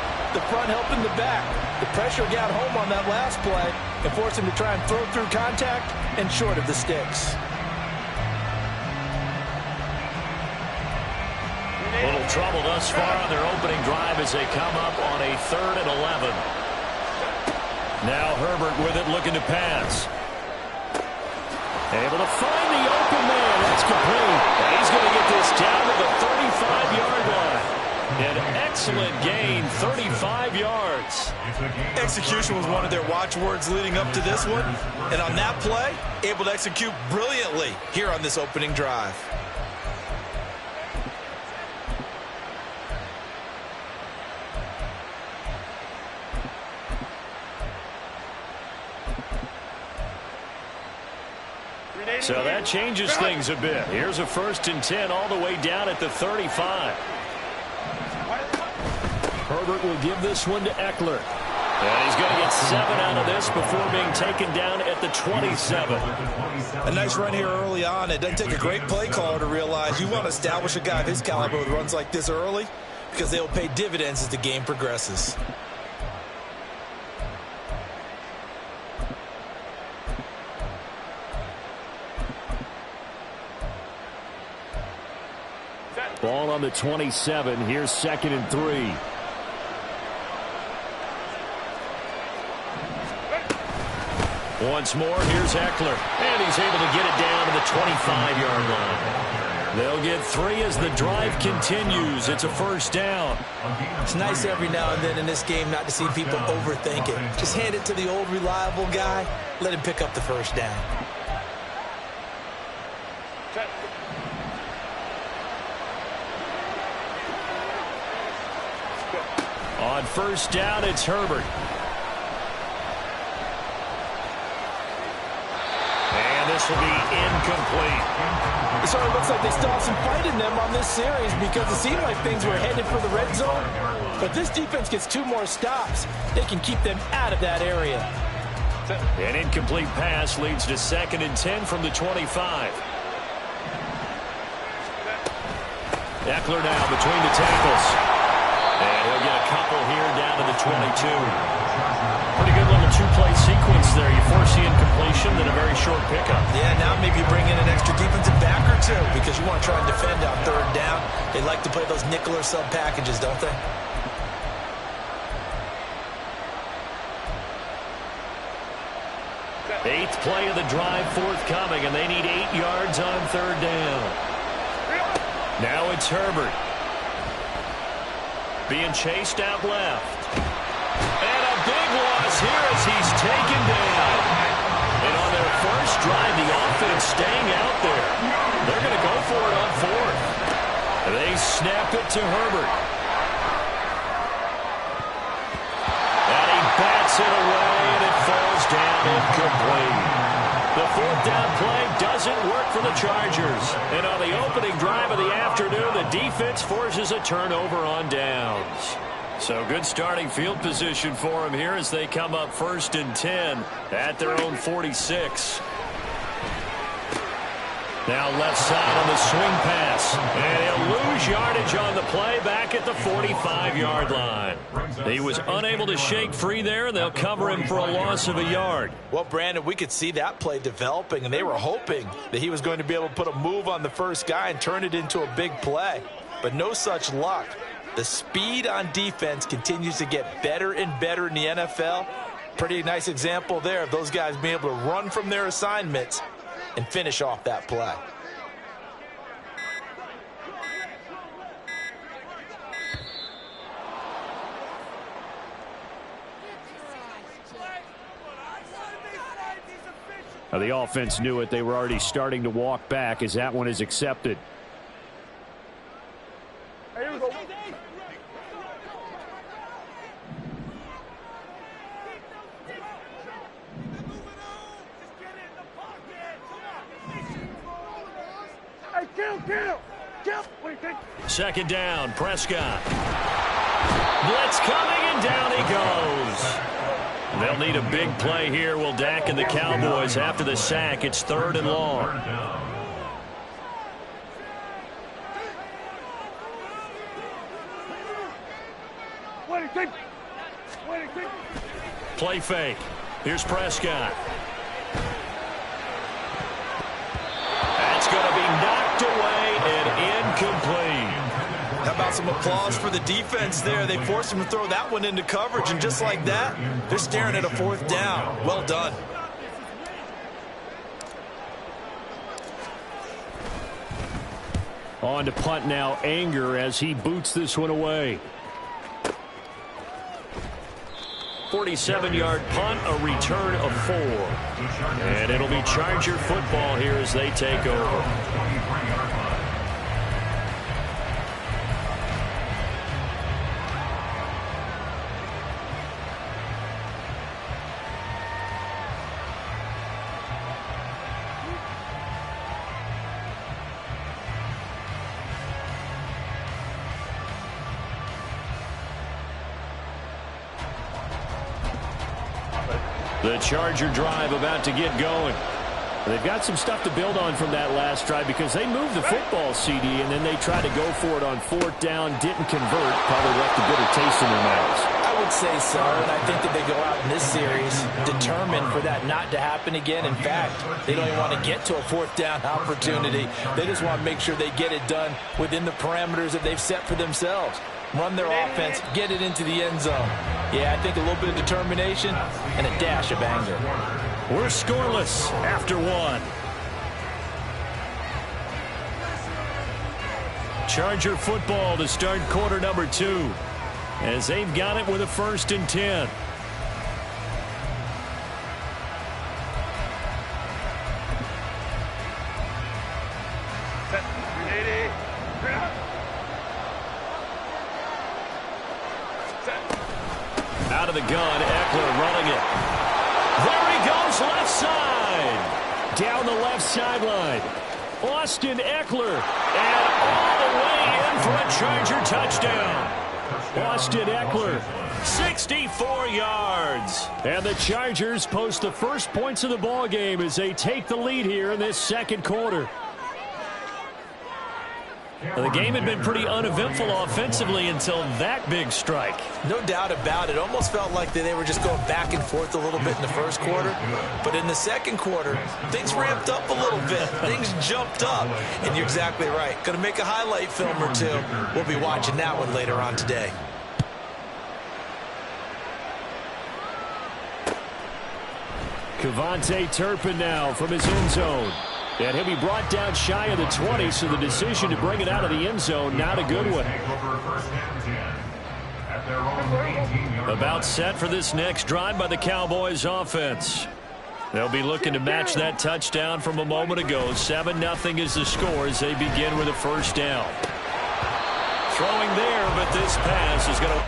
helping the back. The pressure got home on that last play and forced him to try and throw through contact and short of the sticks. A little trouble thus far on their opening drive as they come up on a 3rd and 11. Now Herbert with it, looking to pass. Able to find the open man. That's complete. And he's going to get this down to the 35-yard line. An excellent gain, 35 yards. Execution was one of their watchwords leading up to this one. And on that play, able to execute brilliantly here on this opening drive. So that changes things a bit. Here's a 1st and 10 all the way down at the 35. Herbert will give this one to Eckler. And he's going to get 7 out of this before being taken down at the 27. A nice run here early on. It doesn't take a great play caller to realize you want to establish a guy of his caliber with runs like this early because they'll pay dividends as the game progresses. Ball on the 27. Here's 2nd and 3. Once more, here's Eckler. And he's able to get it down to the 25-yard line. They'll get 3 as the drive continues. It's a 1st down. It's nice every now and then in this game not to see people overthink it. Just hand it to the old reliable guy. Let him pick up the 1st down. On 1st down, it's Herbert. And this will be incomplete. It sort of looks like they still have some fight in them on this series because it seemed like things were headed for the red zone. But this defense gets 2 more stops. They can keep them out of that area. An incomplete pass leads to 2nd and 10 from the 25. Eckler now between the tackles. And he'll get a couple here down to the 22. Pretty good little 2-play sequence there. You force the incompletion, then a very short pickup. Yeah, now maybe bring in an extra defensive back or 2 because you want to try and defend on 3rd down. They like to play those nickel or sub packages, don't they? Eighth play of the drive forthcoming, and they need 8 yards on 3rd down. Now it's Herbert. Being chased out left. And a big loss here as he's taken down. And on their 1st drive, the offense staying out there. They're going to go for it on 4th. They snap it to Herbert. And he bats it away, and it falls down incomplete. The 4th down play doesn't work for the Chargers. And on the opening drive of the afternoon, the defense forces a turnover on downs. So good starting field position for them here as they come up 1st and 10 at their own 46. Now left side on the swing pass. And he'll lose yardage on the play back at the 45-yard line. He was unable to shake free there, and they'll cover him for a loss of a yard. Well, Brandon, we could see that play developing, and they were hoping that he was going to be able to put a move on the 1st guy and turn it into a big play. But no such luck. The speed on defense continues to get better and better in the NFL. Pretty nice example there of those guys being able to run from their assignments and finish off that play. The offense knew it. They were already starting to walk back as that one is accepted. Here we go. Hey, kill. 2nd down, Prescott. Blitz coming, and down he goes. They'll need a big play here. Will Dak and the Cowboys after the sack. It's 3rd and long. play fake. Here's Prescott. That's going to be knocked away and incomplete. How about some applause for the defense there? They forced him to throw that one into coverage, and just like that, they're staring at a 4th down. Well done. On to punt now, Anger, as he boots this one away. 47-yard punt, a return of 4. And it'll be Charger football here as they take over. The Charger drive about to get going. They've got some stuff to build on from that last drive because they moved the football, CD, and then they tried to go for it on 4th down, didn't convert, probably left a bitter taste in their mouths. I would say so, and I think that they go out in this series determined for that not to happen again. In fact, they don't even want to get to a 4th down opportunity. They just want to make sure they get it done within the parameters that they've set for themselves. Run their offense, get it into the end zone. Yeah, I think a little bit of determination and a dash of anger. We're scoreless after 1. Charger football to start quarter number 2 as they've got it with a 1st and 10. Out of the gun, Eckler running it. There he goes, left side. Down the left sideline. Austin Eckler. And all the way in for a Charger touchdown. Austin Eckler, 64 yards. And the Chargers post the first points of the ball game as they take the lead here in this second quarter. Well, the game had been pretty uneventful offensively until that big strike. No doubt about it. Almost felt like they were just going back and forth a little bit in the first quarter. But in the second quarter, things ramped up a little bit. Things jumped up. And you're exactly right. Going to make a highlight film or two. We'll be watching that one later on today. Kevontae Turpin now from his end zone. And he'll be brought down shy of the 20, so the decision to bring it out of the end zone, not a good one. About set for this next drive by the Cowboys offense. They'll be looking to match that touchdown from a moment ago. 7-0 is the score as they begin with a 1st down. Throwing there, but this pass is going to...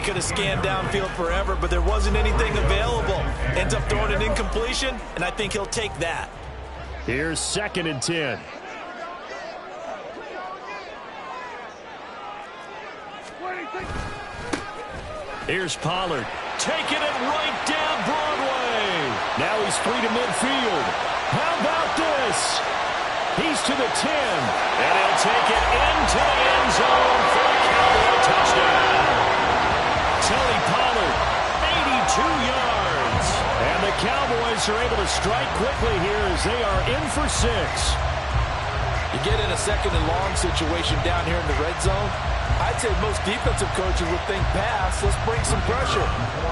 Could have scanned downfield forever, but there wasn't anything available. Ends up throwing an incompletion, and I think he'll take that. Here's 2nd and 10. Here's Pollard. Taking it right down Broadway. Now he's free to midfield. How about this? He's to the 10. And he'll take it into the end zone for a Cowboy touchdown. Tony Pollard, 82 yards. And the Cowboys are able to strike quickly here as they are in for 6. You get in a 2nd and long situation down here in the red zone. I'd say most defensive coaches would think pass, let's bring some pressure.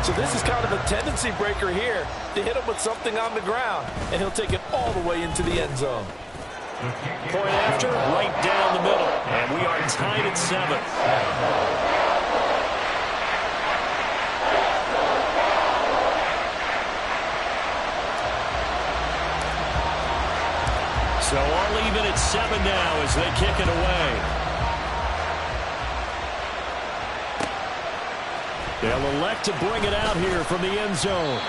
So this is kind of a tendency breaker here to hit him with something on the ground, and he'll take it all the way into the end zone. Point after, right down the middle. And we are tied at 7. So all even at 7 now as they kick it away. They'll elect to bring it out here from the end zone.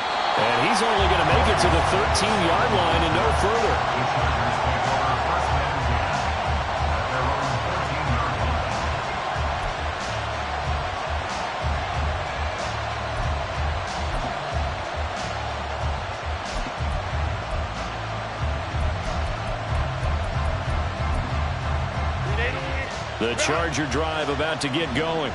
And he's only going to make it to the 13-yard line and no further. The Charger drive about to get going.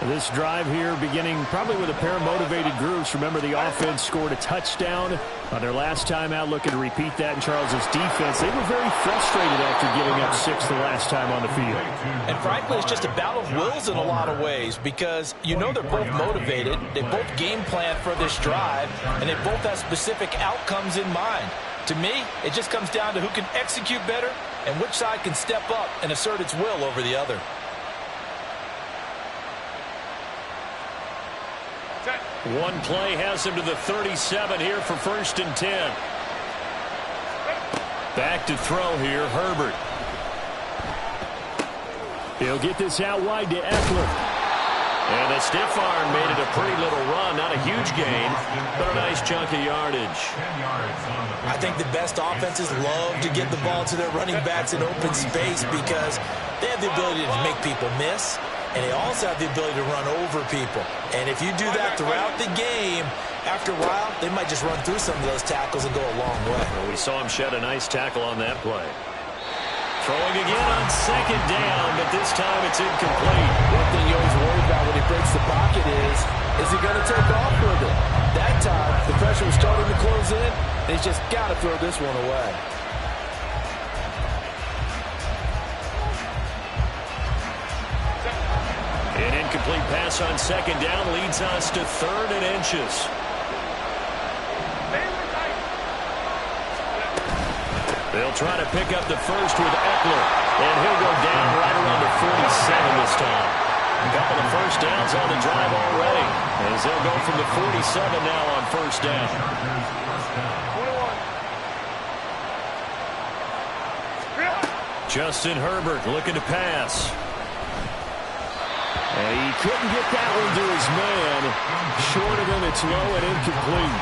This drive here beginning probably with a pair of motivated groups. Remember, the offense scored a touchdown on their last time out, looking to repeat that in Charles' defense. They were very frustrated after giving up 6 the last time on the field. And frankly, it's just a battle of wills in a lot of ways because you know they're both motivated. They both game plan for this drive, and they both have specific outcomes in mind. To me, it just comes down to who can execute better and which side can step up and assert its will over the other. One play has him to the 37 here for 1st and 10. Back to throw here, Herbert. He'll get this out wide to Eckler. And the stiff arm made it a pretty little run. Not a huge gain, but a nice chunk of yardage. I think the best offenses love to get the ball to their running backs in open space because they have the ability to make people miss, and they also have the ability to run over people. And if you do that throughout the game, after a while, they might just run through some of those tackles and go a long way. Well, we saw him shed a nice tackle on that play. Throwing again on 2nd down, but this time it's incomplete. One thing you always worry about when he breaks the pocket is he going to take off with it? That time, the pressure was starting to close in, and he's just got to throw this one away. An incomplete pass on 2nd down leads us to 3rd and inches. They'll try to pick up the first with Eckler, and he'll go down right around the 47 this time. A couple of first downs on the drive already, as they'll go from the 47 now on 1st down. Justin Herbert looking to pass. And he couldn't get that one to his man. Short of him, it's low and incomplete.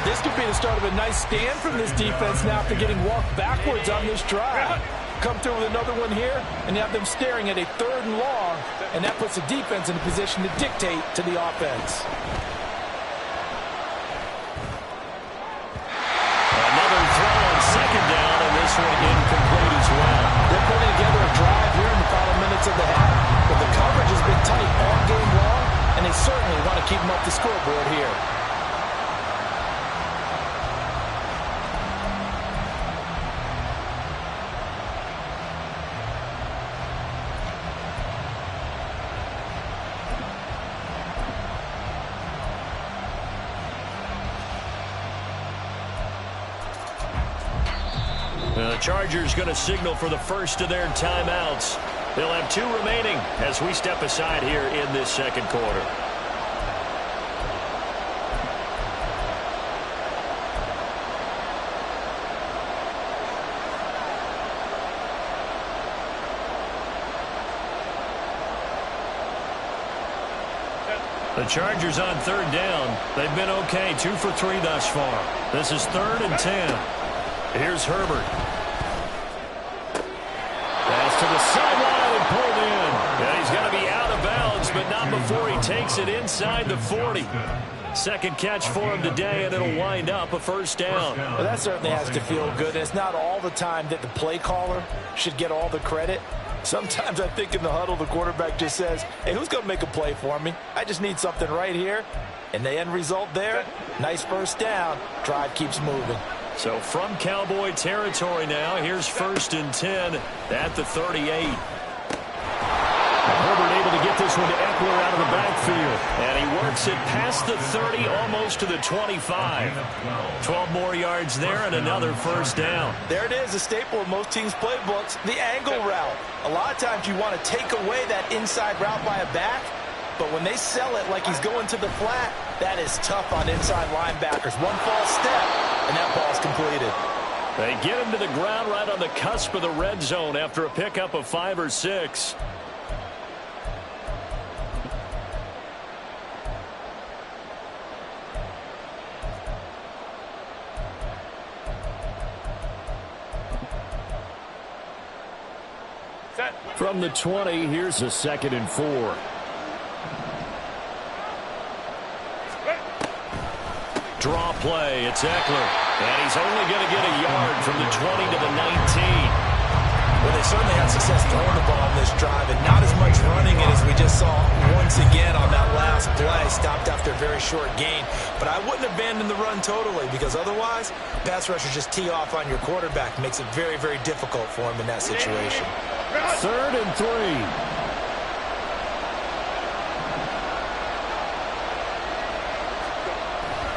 This could be the start of a nice stand from this defense now after getting walked backwards on this drive. Come through with another one here, and you have them staring at a 3rd and long, and that puts the defense in a position to dictate to the offense. Another throw on 2nd down, and this one incomplete as well. They're putting together a drive here in the final minutes of the half, but the coverage has been tight all game long, and they certainly want to keep them up the scoreboard here. The Chargers going to signal for the first of their timeouts. They'll have 2 remaining as we step aside here in this 2nd quarter. The Chargers on 3rd down. They've been okay, 2 for 3 thus far. This is 3rd and 10. Here's Herbert. Pass to the sideline and pulled in. And he's going to be out of bounds, but not before he takes it inside the 40. 2nd catch for him today, and it'll wind up a 1st down. Well, that certainly has to feel good. It's not all the time that the play caller should get all the credit. Sometimes I think in the huddle, the quarterback just says, hey, who's going to make a play for me? I just need something right here. And the end result there, nice 1st down. Drive keeps moving. So from Cowboy territory now, here's 1st and 10 at the 38. Herbert able to get this one to Eckler out of the backfield. And he works it past the 30, almost to the 25. 12 more yards there and another 1st down. There it is, a staple of most teams' playbooks, the angle route. A lot of times you want to take away that inside route by a back, but when they sell it like he's going to the flat, that is tough on inside linebackers. One false step, and that ball's completed. They get him to the ground right on the cusp of the red zone after a pickup of 5 or 6. From the 20, here's a 2nd and 4. Draw play, it's Eckler. And he's only going to get a yard from the 20 to the 19. Well, they certainly had success throwing the ball on this drive and not as much running it as we just saw once again on that last play. Stopped after a very short gain. But I wouldn't abandon the run totally because otherwise, pass rushers just tee off on your quarterback. Makes it very, very difficult for him in that situation. 3rd and 3.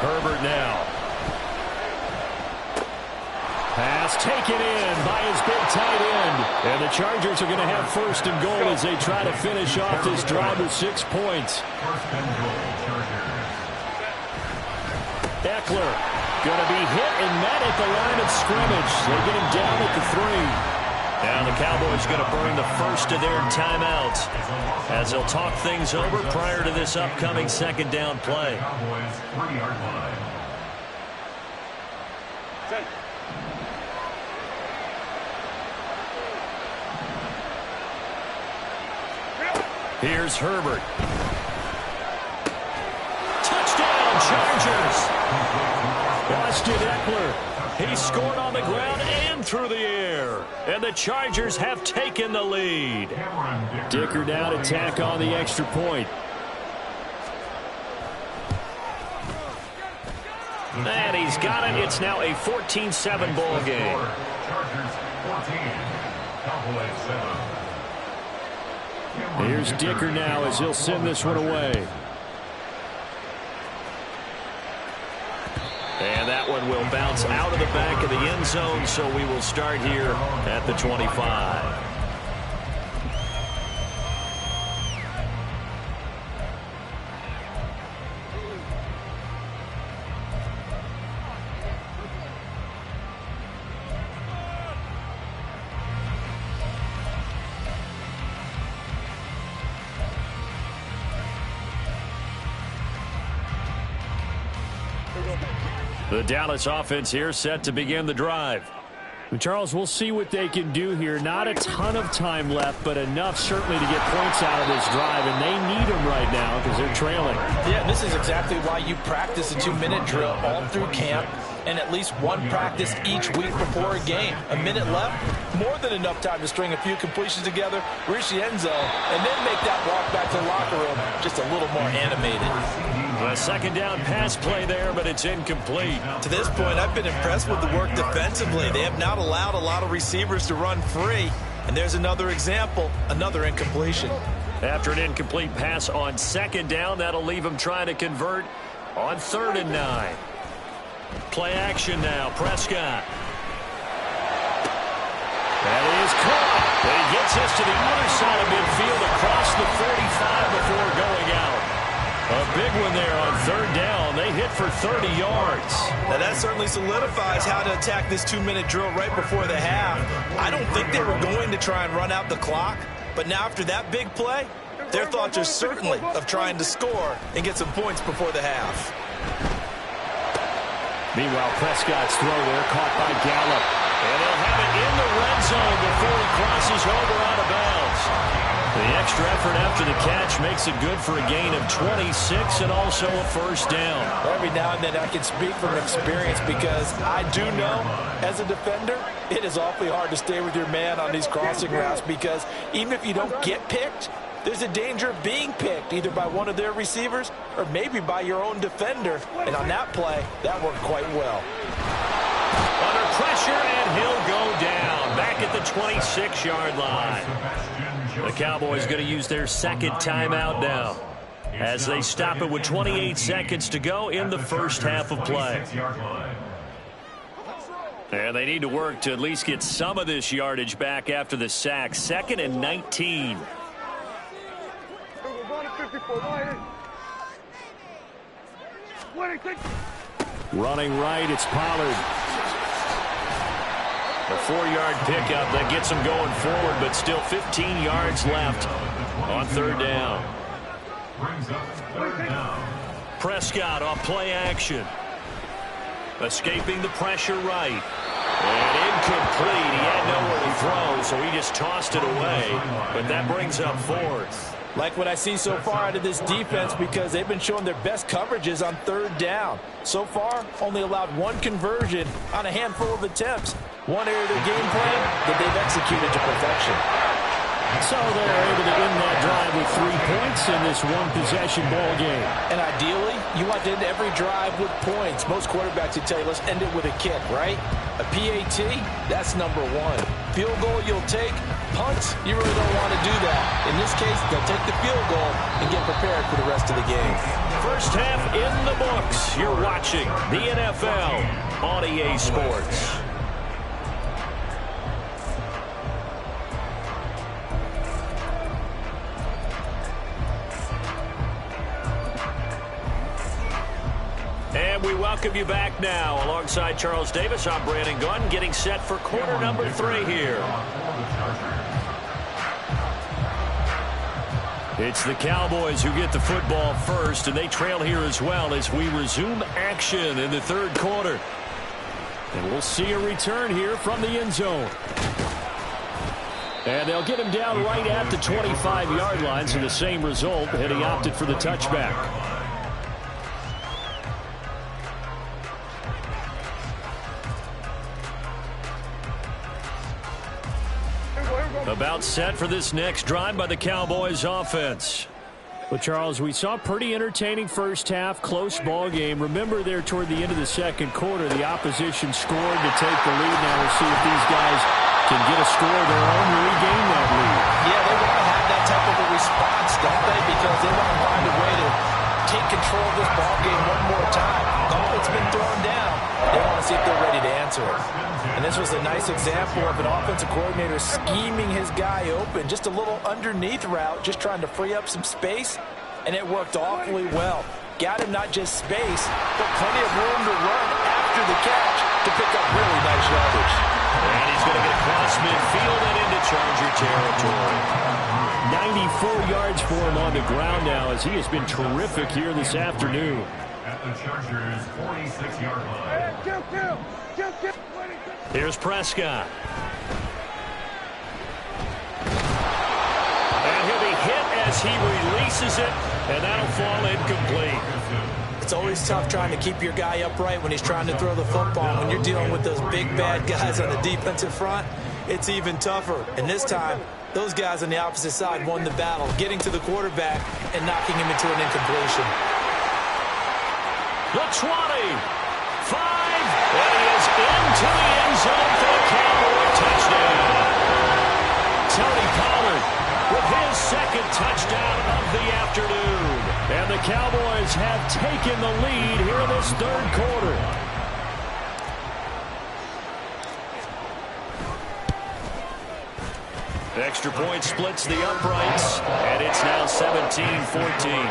Herbert now. Pass taken in by his big tight end. And the Chargers are going to have 1st and goal as they try to finish off this drive with 6 points. Eckler going to be hit and met at the line of scrimmage. They get him down at the 3. Now the Cowboys going to burn the first of their timeouts as they'll talk things over prior to this upcoming 2nd down play. Cowboys 3-yard line. Here's Herbert. Touchdown, Chargers. Austin Eckler. He scored on the ground and through the air. And the Chargers have taken the lead. Dicker down to tack on the extra point. And he's got it. It's now a 14-7 ball game. Chargers 14, Cowboys 7. Here's Dicker now as he'll send this one away. And that one will bounce out of the back of the end zone, so we will start here at the 25. The Dallas offense here set to begin the drive. Charles, we'll see what they can do here. Not a ton of time left, but enough certainly to get points out of this drive, and they need them right now because they're trailing. Yeah, this is exactly why you practice a 2-minute drill all through camp and at least one practice each week before a game. A minute left, more than enough time to string a few completions together, reach the end zone, and then make that walk back to the locker room just a little more animated. A 2nd down pass play there, but it's incomplete. To this point, I've been impressed with the work defensively. They have not allowed a lot of receivers to run free. And there's another example, another incompletion. After an incomplete pass on 2nd down, that'll leave him trying to convert on 3rd and 9. Play action now, Prescott. That is caught. But he gets this to the other side of midfield across the 45 before going out. A big one there on 3rd down. They hit for 30 yards. Now that certainly solidifies how to attack this 2-minute drill right before the half. I don't think they were going to try and run out the clock, but now after that big play, their thoughts are certainly of trying to score and get some points before the half. Meanwhile, Prescott's throw there caught by Gallup. And they'll have it in the red zone before he crosses over out of bounds. The extra effort after the catch makes it good for a gain of 26 and also a 1st down. Every now and then I can speak from experience because I do know as a defender it is awfully hard to stay with your man on these crossing routes because even if you don't get picked, there's a danger of being picked either by one of their receivers or maybe by your own defender. And on that play, that worked quite well. Under pressure, and he'll go down back at the 26-yard line. The Cowboys going to use their 2nd timeout now as they stop it with 28 seconds to go in the 1st half of play. And they need to work to at least get some of this yardage back after the sack. 2nd and 19. Running right, it's Pollard. A 4-yard pickup that gets him going forward, but still 15 yards left on 3rd down. Brings up 3rd down. Prescott off play action. Escaping the pressure right. And incomplete. He had nowhere to throw, so he just tossed it away. But that brings up 4th. Like what I see so far out of this defense because they've been showing their best coverages on 3rd down. So far, only allowed 1 conversion on a handful of attempts. One area of their game plan that they've executed to perfection. So they're able to end that drive with 3 points in this one-possession ball game. And ideally, you want to end every drive with points. Most quarterbacks would tell you, let's end it with a kick, right? A PAT, that's number one. Field goal you'll take. Punts, you really don't want to do that. In this case, they'll take the field goal and get prepared for the rest of the game. First half in the books. You're watching the NFL on EA Sports. And we welcome you back now. Alongside Charles Davis, I'm Brandon Gunn, getting set for quarter number 3 here. It's the Cowboys who get the football first, and they trail here as well as we resume action in the third quarter. And we'll see a return here from the end zone. And they'll get him down right at the 25-yard line, so the same result, and he opted for the touchback. About set for this next drive by the Cowboys offense. Well, Charles, we saw a pretty entertaining first half, close ball game. Remember there toward the end of the second quarter, the opposition scored to take the lead. Now we'll see if these guys can get a score of their own to regain that lead. Yeah, they want to have that type of a response, don't they? Because they want to find a way to take control of this ball game one more time. All that's been thrown down, they want to see if they're ready to answer it. And this was a nice example of an offensive coordinator scheming his guy open. Just a little underneath route, just trying to free up some space, and it worked awfully well. Got him not just space, but plenty of room to run after the catch to pick up really nice yardage. And he's going to get across midfield and into Charger territory. 94 yards for him on the ground now, as he has been terrific here this afternoon. At the Chargers' 46-yard line. Kill. Here's Prescott. And he'll be hit as he releases it, and that'll fall incomplete. It's always tough trying to keep your guy upright when he's trying to throw the football. When you're dealing with those big, bad guys on the defensive front, it's even tougher. And this time, those guys on the opposite side won the battle, getting to the quarterback and knocking him into an incompletion. The 20, 5, and he is into the end zone for a Cowboy touchdown. Tony Pollard with his second touchdown of the afternoon. And the Cowboys have taken the lead here in this third quarter. Extra point splits the uprights, and it's now 17-14.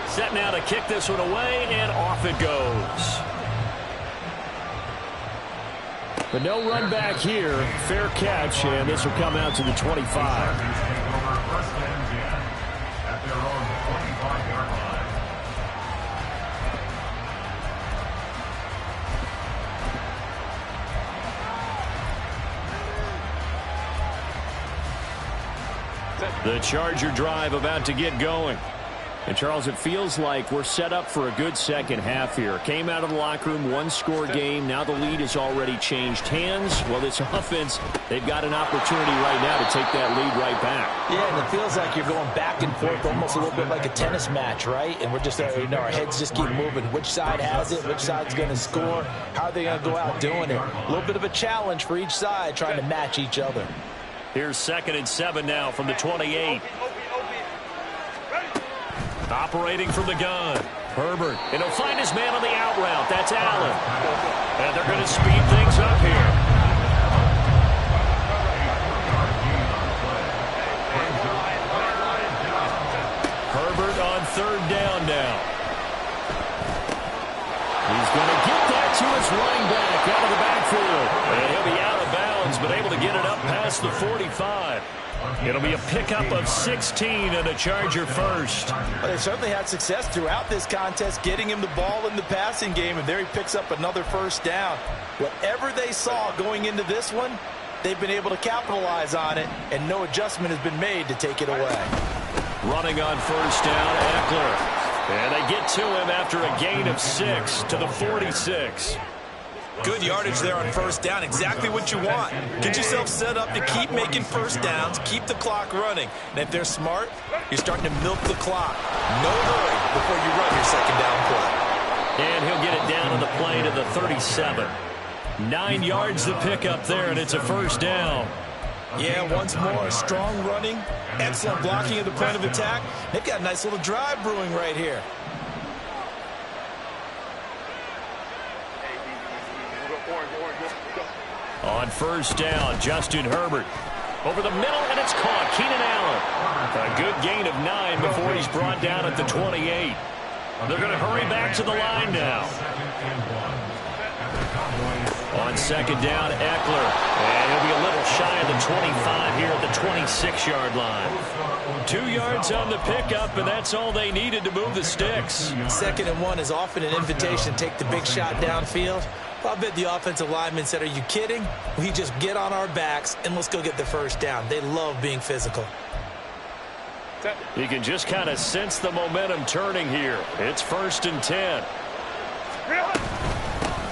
Set now to kick this one away, and off it goes. But no run back here. Fair catch, and this will come out to the 25. The Charger drive about to get going. And, Charles, it feels like we're set up for a good second half here. Came out of the locker room, one-score game. Now the lead has already changed hands. Well, this offense, they've got an opportunity right now to take that lead right back. Yeah, and it feels like you're going back and forth almost a little bit like a tennis match, right? And we're just, our heads just keep moving. Which side has it? Which side's going to score? How are they going to go out doing it? A little bit of a challenge for each side trying to match each other. Here's 2nd and 7 now from the 28. Operating from the gun. Herbert. And he'll find his man on the out route. That's Allen. And they're going to speed things up here. Herbert on 3rd down now. He's going to get that to his running back out of the backfield. And he'll be out of bounds, but able to get it up past the 45. It'll be a pickup of 16 and a Charger first. Well, they certainly had success throughout this contest, getting him the ball in the passing game, and there he picks up another 1st down. Whatever they saw going into this one, they've been able to capitalize on it, and no adjustment has been made to take it away. Running on 1st down, Eckler. And they get to him after a gain of 6 to the 46. Good yardage there on first down. Exactly what you want. Get yourself set up to keep making first downs, keep the clock running. And if they're smart, you're starting to milk the clock. No hurry before you run your second down play. And he'll get it down on the play to the 37. 9 yards to pick up there, and it's a first down. Yeah, once more, strong running, excellent blocking at the point of attack. They've got a nice little drive brewing right here. On first down, Justin Herbert. Over the middle, and it's caught. Keenan Allen. A good gain of 9 before he's brought down at the 28. They're going to hurry back to the line now. On second down, Eckler. And he'll be a little shy of the 25 here at the 26-yard line. 2 yards on the pickup, and that's all they needed to move the sticks. 2nd and 1 is often an invitation to take the big shot downfield. Well, I bet the offensive lineman said, are you kidding? We just get on our backs and let's go get the first down. They love being physical. You can just kind of sense the momentum turning here. It's 1st and 10.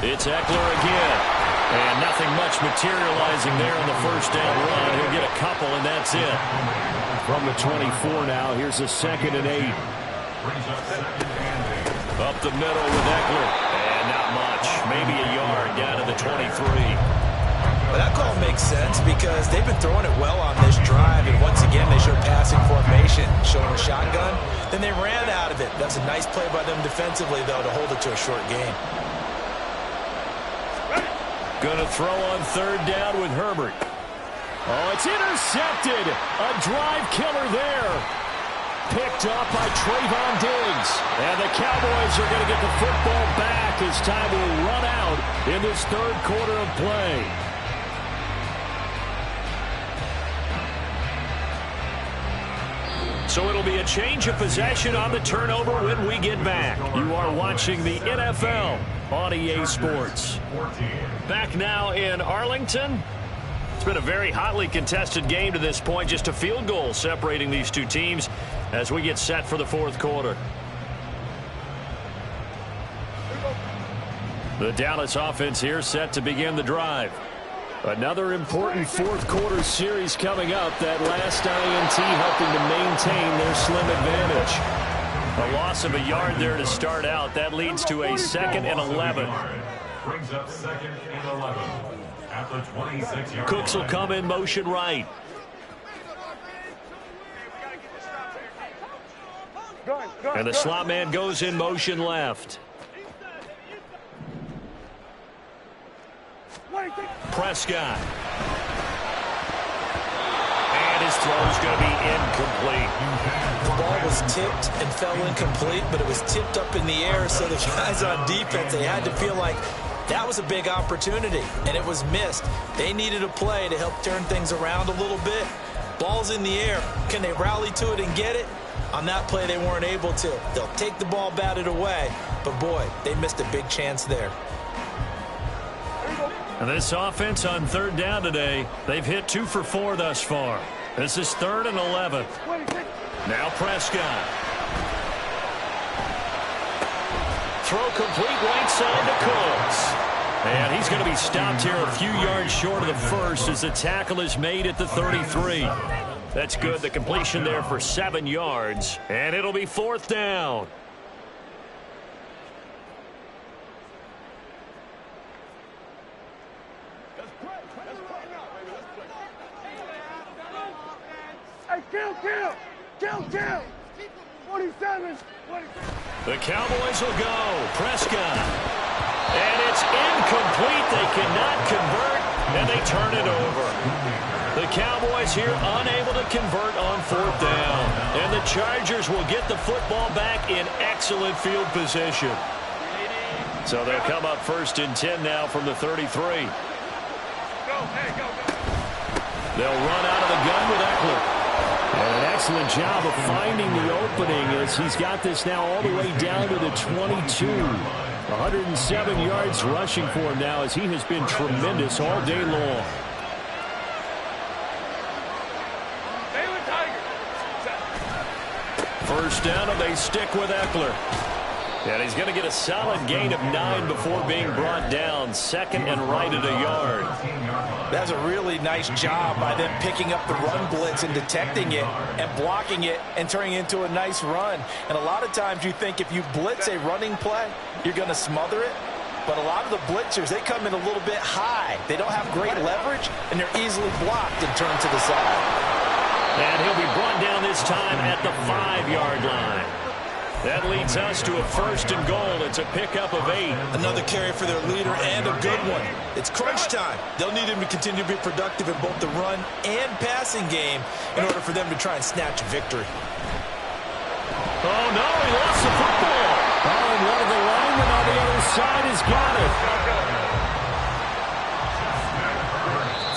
It's Eckler again. And nothing much materializing there on the first down run. He'll get a couple, and that's it. From the 24 now, here's a 2nd and 8. Up the middle with Eckler. And not much. Maybe a yard down to the 23. Well, that call makes sense because they've been throwing it well on this drive, and once again they showed passing formation, showing a shotgun. Then they ran out of it. That's a nice play by them defensively, though, to hold it to a short gain. Going to throw on 3rd down with Herbert. Oh, it's intercepted. A drive killer there. Picked up by Trayvon Diggs. And the Cowboys are going to get the football back as time will run out in this 3rd quarter of play. So it'll be a change of possession on the turnover when we get back. You are watching the NFL on EA Sports. Back now in Arlington. It's been a very hotly contested game to this point. Just a field goal separating these two teams as we get set for the 4th quarter. The Dallas offense here set to begin the drive. Another important 4th quarter series coming up. That last INT helping to maintain their slim advantage. A loss of a yard there to start out. That leads to a 2nd and 11. Brings up 2nd and 11 at the 26-yard Cooks will line. come in motion right. And the slot man goes in motion left. Prescott. And his throw's going to be incomplete. The ball was tipped and fell incomplete, but it was tipped up in the air, so the guys on defense, they had to feel like that was a big opportunity, and it was missed. They needed a play to help turn things around a little bit. Ball's in the air. Can they rally to it and get it? On that play, they weren't able to. They'll take the ball batted away, but boy, they missed a big chance there. And this offense on 3rd down today, they've hit 2 for 4 thus far. This is 3rd and 11. Now Prescott. Throw complete right side to Cooks. And he's going to be stopped here a few yards short of the first as the tackle is made at the 33. That's good. The completion there for 7 yards. And it'll be 4th down. Kill! 47. The Cowboys will go. Prescott. And it's incomplete. They cannot convert, and they turn it over. The Cowboys here unable to convert on 4th down. And the Chargers will get the football back in excellent field position. So they'll come up 1st and 10 now from the 33. They'll run out of the gun with Eckler. And an excellent job of finding the opening as he's got this now all the way down to the 22. 107 yards rushing for him now as he has been tremendous all day long. First down, and they stick with Eckler. And he's going to get a solid gain of 9 before being brought down. Second and right at a yard. That's a really nice job by them picking up the run blitz and detecting it and blocking it and turning it into a nice run. And a lot of times you think if you blitz a running play, you're going to smother it. But a lot of the blitzers, they come in a little bit high. They don't have great leverage, and they're easily blocked and turned to the side. And he'll be brought down this time at the 5-yard line. That leads us to a 1st and goal. It's a pickup of 8. Another carry for their leader and a good one. It's crunch time. They'll need him to continue to be productive in both the run and passing game in order for them to try and snatch a victory. Oh, no, he lost the football. Oh, and one of the linemen on the other side has got it.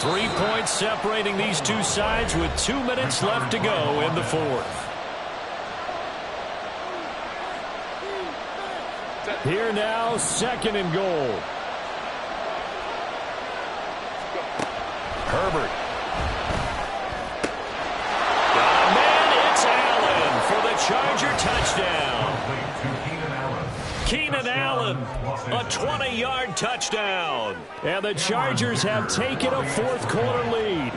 3 points separating these two sides with 2 minutes left to go in the 4th. Here now, 2nd and goal. Herbert. Got a man, it's Allen for the Charger touchdown. Keenan Allen, a 20-yard touchdown. And the Chargers have taken a 4th quarter lead.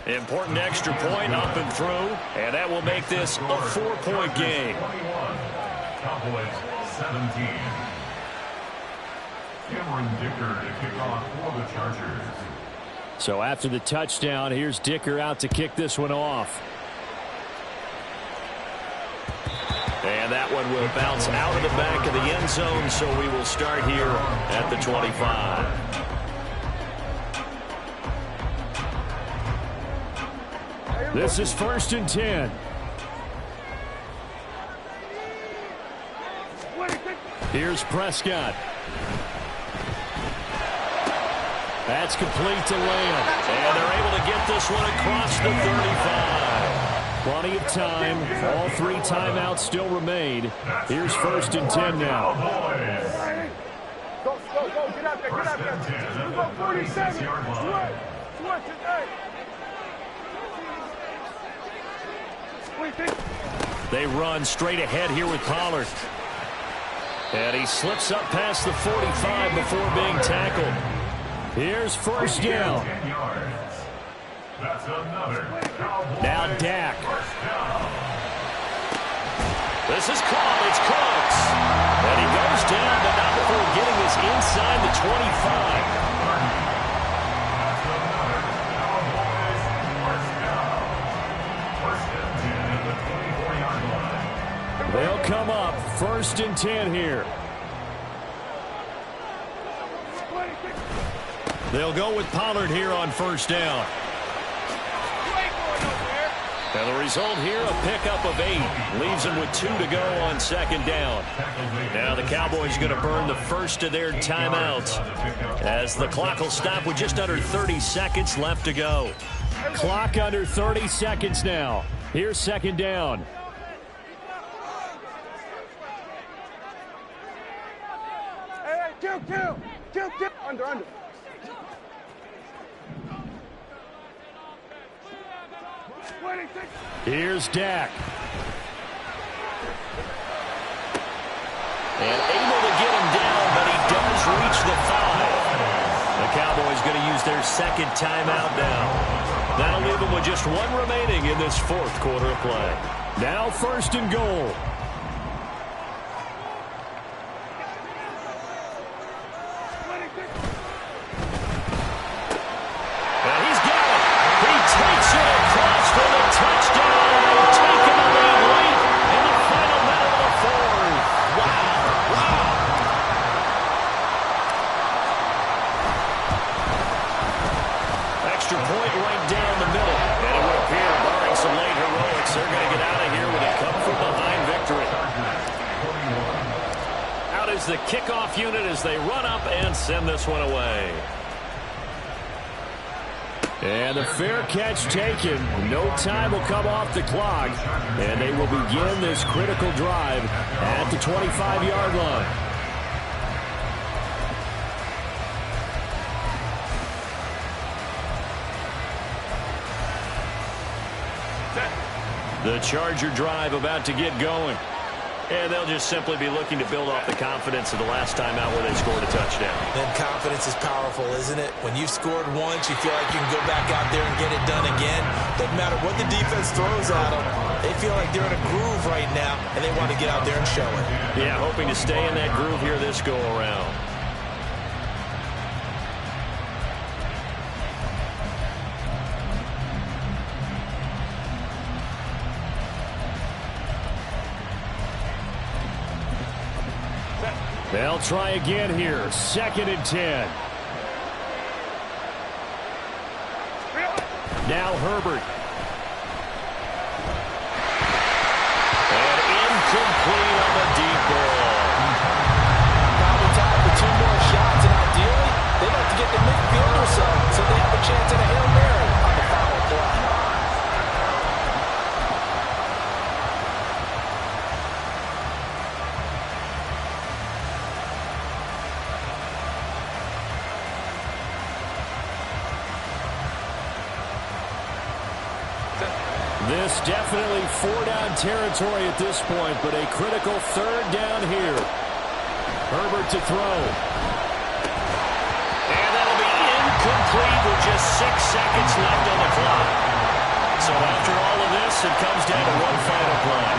Important extra point up and through, and that will make this a 4-point game. Cowboys 17. Cameron Dicker to kick off for the Chargers. So after the touchdown, here's Dicker out to kick this one off. And that one will bounce out of the back of the end zone, so we will start here at the 25. This is 1st and 10. Here's Prescott. That's complete to Lamb. And they're able to get this one across the 35. Plenty of time. All 3 timeouts still remain. Here's 1st and 10 now. Go, get out there, get out there. You go 47. Switch today. They run straight ahead here with Pollard. And he slips up past the 45 before being tackled. Here's 1st down. Now Dak. This is caught. It's Cooks. And he goes down, but not before getting this inside the 25. They'll come up 1st and 10 here. They'll go with Pollard here on 1st down. And the result here, a pickup of 8. Leaves them with 2 to go on 2nd down. Now the Cowboys going to burn the first of their timeouts as the clock will stop with just under 30 seconds left to go. Clock under 30 seconds now. Here's 2nd down. Kill. Under. Here's Dak. And able to get him down, but he does reach the 5. The Cowboys going to use their 2nd timeout now. That'll leave them with just 1 remaining in this 4th quarter of play. Now 1st and goal. The kickoff unit as they run up and send this one away. And a fair catch taken. No time will come off the clock. And they will begin this critical drive at the 25-yard line. The Charger drive about to get going. And they'll just simply be looking to build off the confidence of the last time out where they scored a touchdown. Then confidence is powerful, isn't it? When you've scored once, you feel like you can go back out there and get it done again. Doesn't matter what the defense throws at them. They feel like they're in a groove right now, and they want to get out there and show it. Yeah, hoping to stay in that groove here this go-around. They'll try again here. 2nd and 10. Now Herbert. And incomplete on the deep ball. Probably time for 2 more shots, and ideally, they'd like to get the midfield or so they have a chance at a Hail Mary on the final play. This definitely 4-down territory at this point, but a critical 3rd down here. Herbert to throw. And that'll be incomplete with just 6 seconds left on the clock. So after all of this, it comes down to one final play.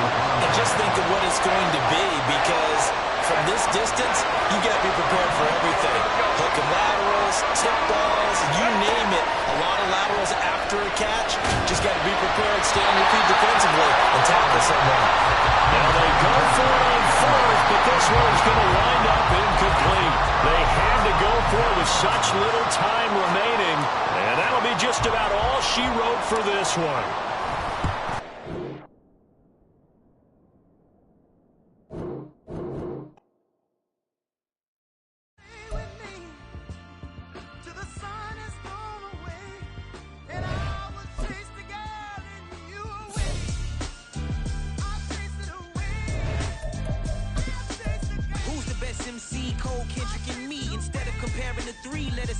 And just think of what it's going to be, because from this distance, you got to be prepared for everything. Hook and laterals, tip balls, you name it. A lot of laterals after a catch. Just got to be prepared, stay on your feet defensively, and tackle someone. Now they go for it on 4th, but this one is going to wind up incomplete. They had to go for it with such little time remaining, and that'll be just about all she wrote for this one.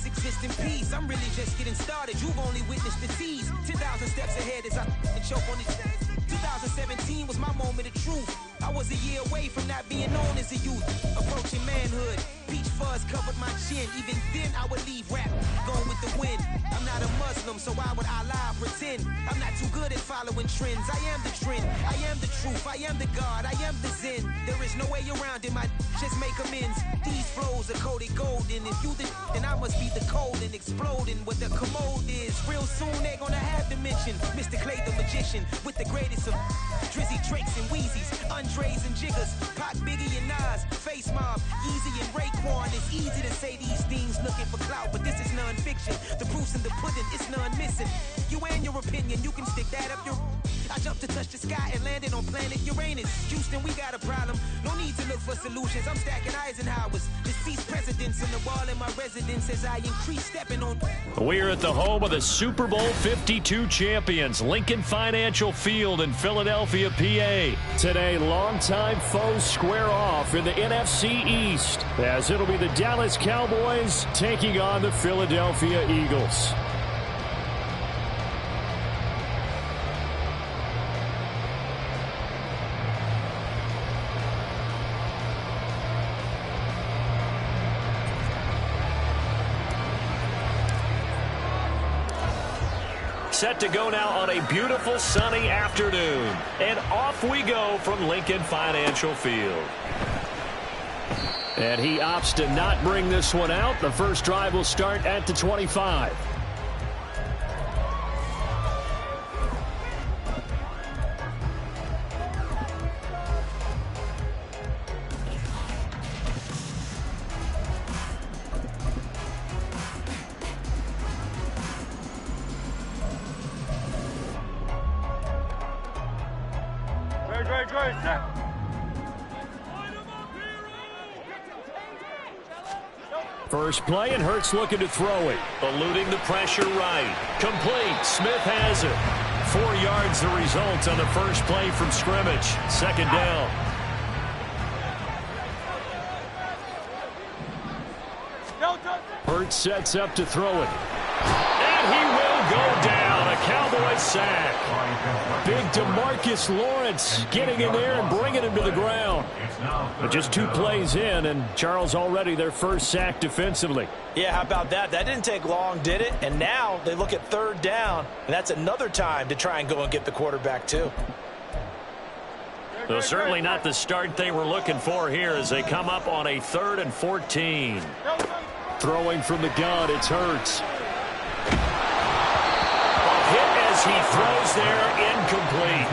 Exist in peace. I'm really just getting started. You've only witnessed the tease. 10,000 steps ahead as I choke on this. 2017 was my moment of truth. I was a year away from not being known as a youth. Approaching manhood. Peach fuzz covered my chin. Even then I would leave rap going with the wind. I'm not a Muslim, so why would I lie or pretend? I'm not too good at following trends. I am the trend. I am the truth. I am the God. I am the Zen. There is no way around it. My just make amends. These flows are coated golden. If you then I must be the cold and exploding what the commode is. Real soon they're gonna have to mention Mr. Clay the magician with the greatest of Drizzy, Drakes, and Wheezies, Andres and Jiggers, Pac, Biggie, and Nas, Face Mob, Easy and Raekwon. It's easy to say these things looking for clout, but this is non-fiction. The proof's in the pudding, it's none missing. You and your opinion, you can stick that up your... I jumped to touch the sky and landed on planet Uranus. Houston, we got a problem. No need to look for solutions. I'm stacking Eisenhowers. Deceased presidents in the wall in my residence as I increase stepping on... We're at the home of the Super Bowl 52 champions, Lincoln Financial Field in Philadelphia, PA. Today, longtime foes square off in the NFC East, as it'll be the Dallas Cowboys taking on the Philadelphia Eagles. Set to go now on a beautiful sunny afternoon. And off we go from Lincoln Financial Field. And he opts to not bring this one out. The first drive will start at the 25. First play, and Hurts looking to throw it. Eluding the pressure right. Complete. Smith has it. 4 yards the result on the first play from scrimmage. Second down. Hurts sets up to throw it. And he will go down. A Cowboys sack. Big DeMarcus Lawrence getting in there and bringing him to the ground. But just 2 plays in, and Charles already their first sack defensively. Yeah, how about that? That didn't take long, did it? And now they look at 3rd down, and that's another time to try and go and get the quarterback too. So certainly not the start they were looking for here as they come up on a 3rd and 14. Throwing from the gun, it's Hurts. Hit as he throws there, incomplete.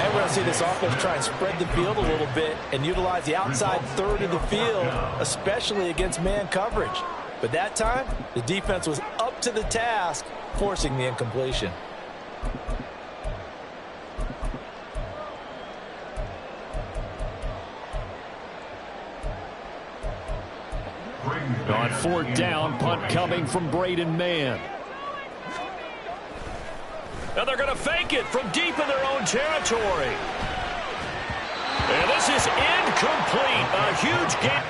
And we're going to see this offense try and spread the field a little bit and utilize the outside 3rd of the field, especially against man coverage. But that time, the defense was up to the task, forcing the incompletion. On 4th down, punt coming from Braden Mann. Now they're going to fake it from deep in their own territory. And this is incomplete. A huge game.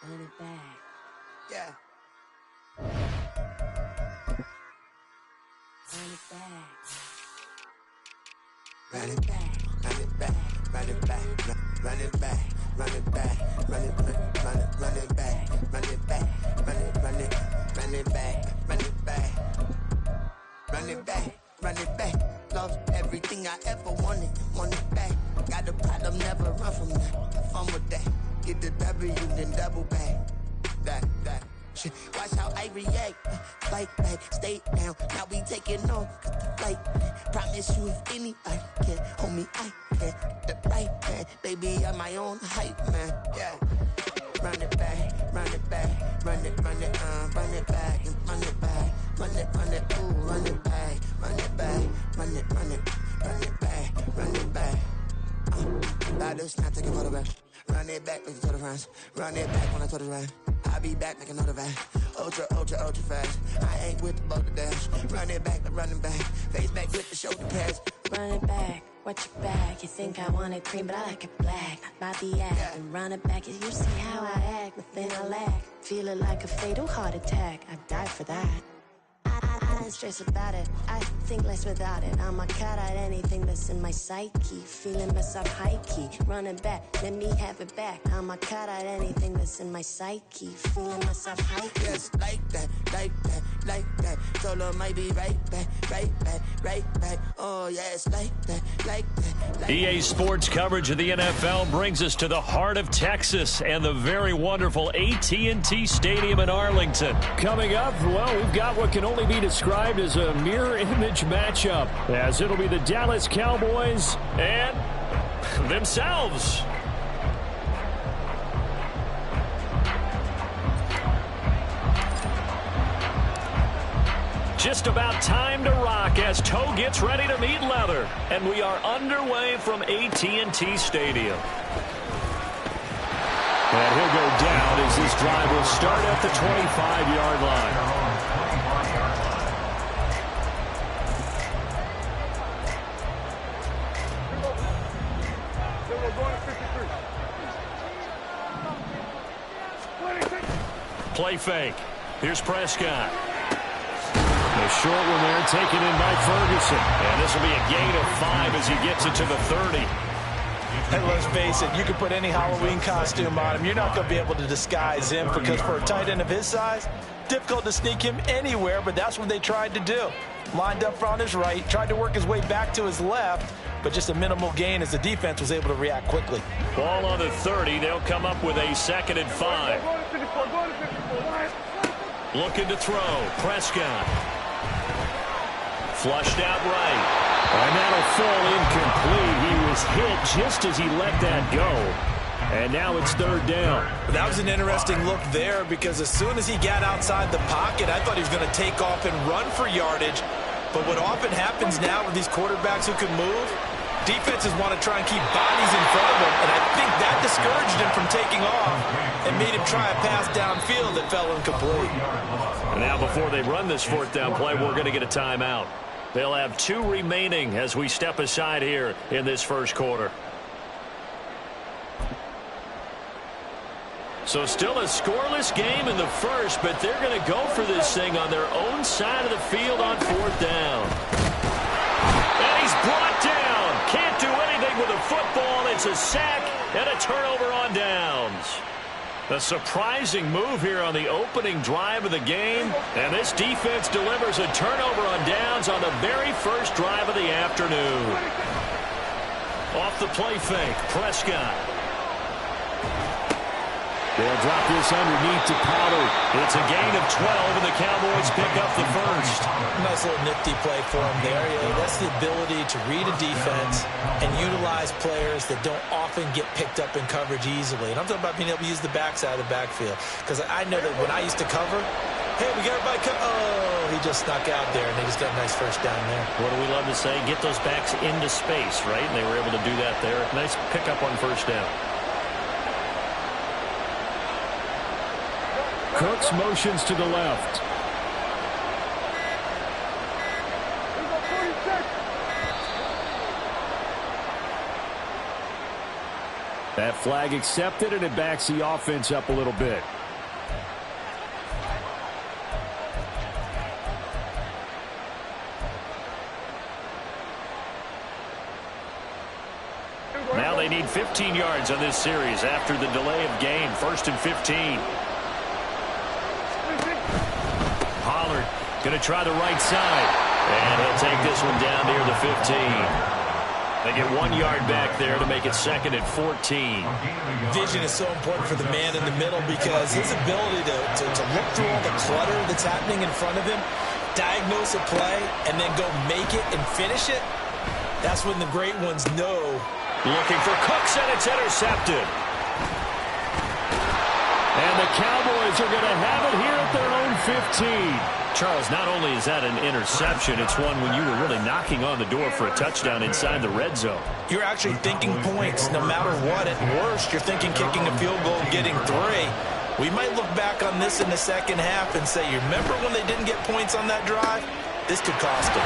Run it back. Yeah. Run it back. Run it back. Run it back. Run it back. Run it back. Run it back. Run it back. Run it back. Run it back. Run it back. Run it back. Run it back. Run it back. Lost everything I ever wanted. Want it back. Got a problem, never run from that. Fun with that. Get the W, then double back. That. Shit. Watch how I react. Fight back, stay down. Now we taking on flight. Promise you if anybody can hold me, I can. The right man, baby, I'm my own hype man. Yeah. Run it back, run it back, run it back, and run it back, ooh, run it back, run it back, run it back, run it back. By this not taking photograph. Run it back, make it to the runs. Run it back when I told it right. I'll be back, make another back. Ultra fast. I ain't with the boat to dash. Run it back, but running back. Face back with the shoulder pads. Run it back, watch your back. You think I want it cream, but I like it black. Not the act, and run it back. You see how I act, nothing I lack. Feeling like a fatal heart attack. I'd die for that. I don't stress about it, I think less without it. I'ma cut out anything that's in my psyche. Feeling myself high key, running back, let me have it back. I'ma cut out anything that's in my psyche. Feeling myself high key. Yes, like that, like that, like that. Solo might be right back, right back, right back. Oh yes, like that, like that. Like EA Sports coverage of the NFL brings us to the heart of Texas and the very wonderful AT&T Stadium in Arlington. Coming up, well, we've got what can only be described as a mirror image matchup, as it'll be the Dallas Cowboys and themselves. Just about time to rock as toe gets ready to meet leather, and we are underway from AT&T Stadium. And he'll go down as this drive will start at the 25-yard line. Play fake. Here's Prescott. A short one there taken in by Ferguson. And this will be a gain of 5 as he gets it to the 30. And let's face it, you can put any Halloween costume on him. You're not going to be able to disguise him because for a tight end of his size, difficult to sneak him anywhere, but that's what they tried to do. Lined up on his right, tried to work his way back to his left, but just a minimal gain as the defense was able to react quickly. Ball on the 30. They'll come up with a 2nd and 5. Looking to throw. Prescott. Flushed out right. And that'll fall incomplete. He was hit just as he let that go. And now it's 3rd down. That was an interesting look there because as soon as he got outside the pocket, I thought he was going to take off and run for yardage. But what often happens now with these quarterbacks who can move, defenses want to try and keep bodies in front of him, and I think that discouraged him from taking off and made him try a pass downfield that fell incomplete. And now before they run this 4th down play, we're going to get a timeout. They'll have 2 remaining as we step aside here in this first quarter. So still a scoreless game in the first, but they're going to go for this thing on their own side of the field on 4th down. And he's brought down. Can't do anything with a football. It's a sack and a turnover on downs. A surprising move here on the opening drive of the game. And this defense delivers a turnover on downs on the very first drive of the afternoon. Off the play fake, Prescott. They'll drop this underneath to Pollard. It's a gain of 12, and the Cowboys pick up the first. Nice little nifty play for him there. Yeah, that's the ability to read a defense and utilize players that don't often get picked up in coverage easily. And I'm talking about being able to use the backside of the backfield. Because I know that when I used to cover, hey, we got everybody oh, he just snuck out there, and they just got a nice first down there. What do we love to say? Get those backs into space, right? And they were able to do that there. Nice pickup on first down. Cooks motions to the left. That flag accepted, and it backs the offense up a little bit. Now they need 15 yards on this series after the delay of game. 1st and 15. Pollard going to try the right side. And he'll take this one down near the 15. They get 1 yard back there to make it 2nd and 14. Vision is so important for the man in the middle because his ability to look through all the clutter that's happening in front of him, diagnose a play, and then go make it and finish it, that's when the great ones know. Looking for Cooks, and it's intercepted. And the Cowboys are going to have it here at their own 15. Charles, not only is that an interception, it's one when you were really knocking on the door for a touchdown inside the red zone. You're actually thinking points no matter what. At worst, you're thinking kicking a field goal and getting 3. We might look back on this in the second half and say, you remember when they didn't get points on that drive? This could cost them.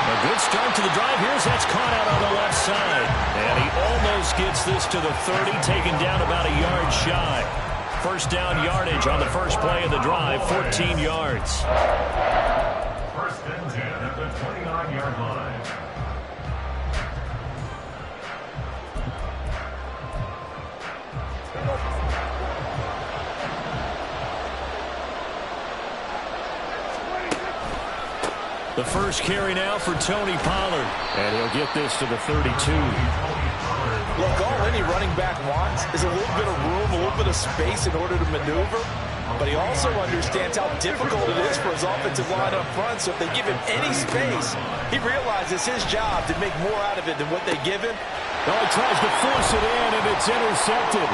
A good start to the drive. Here's that's caught out on the left side. And he almost gets this to the 30, taken down about a yard shy. First down yardage on the first play of the drive, 14 yards. 1st and 10 at the 29-yard line. The first carry now for Tony Pollard. And he'll get this to the 32. Look, all any running back wants is a little bit of room, a little bit of space in order to maneuver. But he also understands how difficult it is for his offensive line up front. So if they give him any space, he realizes his job to make more out of it than what they give him. Oh, he tries to force it in, and it's intercepted.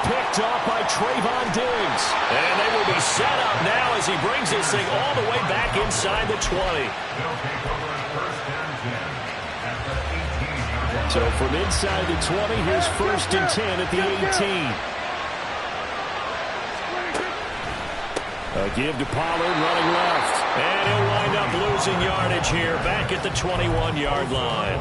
Picked off by Trayvon Diggs. And they will be set up now as he brings this thing all the way back inside the 20. They'll take over 1st and 10 at the 18-yard line. So from inside the 20, here's 1st and 10 at the 18. A give to Pollard, running left. And he'll wind up losing yardage here back at the 21-yard line.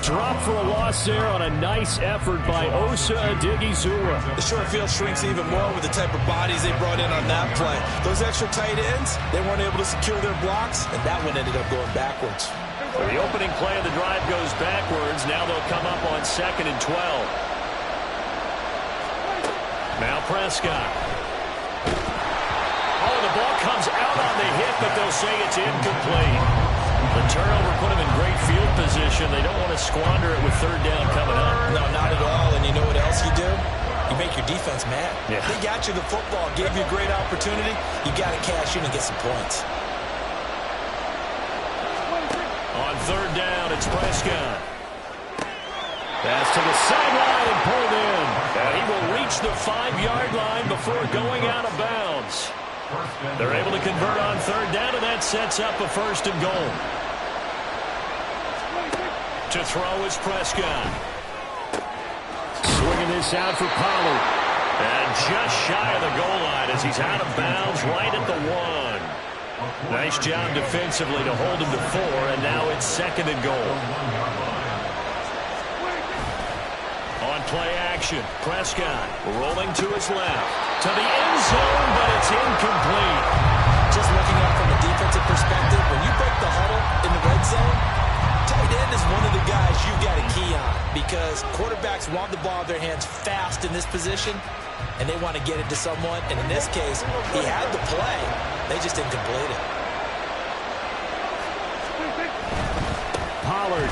Drop for a loss there on a nice effort by Osa Odighizuwa. The short field shrinks even more with the type of bodies they brought in on that play. Those extra tight ends, they weren't able to secure their blocks, and that one ended up going backwards. So the opening play of the drive goes backwards. Now they'll come up on 2nd and 12. Now Prescott. Oh, the ball comes out on the hit, but they'll say it's incomplete. The turnover put him in great field position. They don't want to squander it with 3rd down coming up. No, not at all. And you know what else you do? You make your defense mad. Yeah. They got you the football, gave you a great opportunity. You got to cash in and get some points. On 3rd down, it's Prescott. Pass to the sideline and pulled in. And he will reach the 5-yard line before going out of bounds. They're able to convert on 3rd down, and that sets up a 1st and goal. To throw is Prescott. Swinging this out for Pollard. And just shy of the goal line as he's out of bounds right at the 1. Nice job defensively to hold him to 4, and now it's 2nd and goal. On play action, Prescott rolling to his left. To the end zone, but it's incomplete. Just looking at it from a defensive perspective, when you break the huddle in the red zone, tight end is one of the guys you've got to key on because quarterbacks want the ball in their hands fast in this position, and they want to get it to someone. And in this case, he had the play. They just didn't complete it. Pollard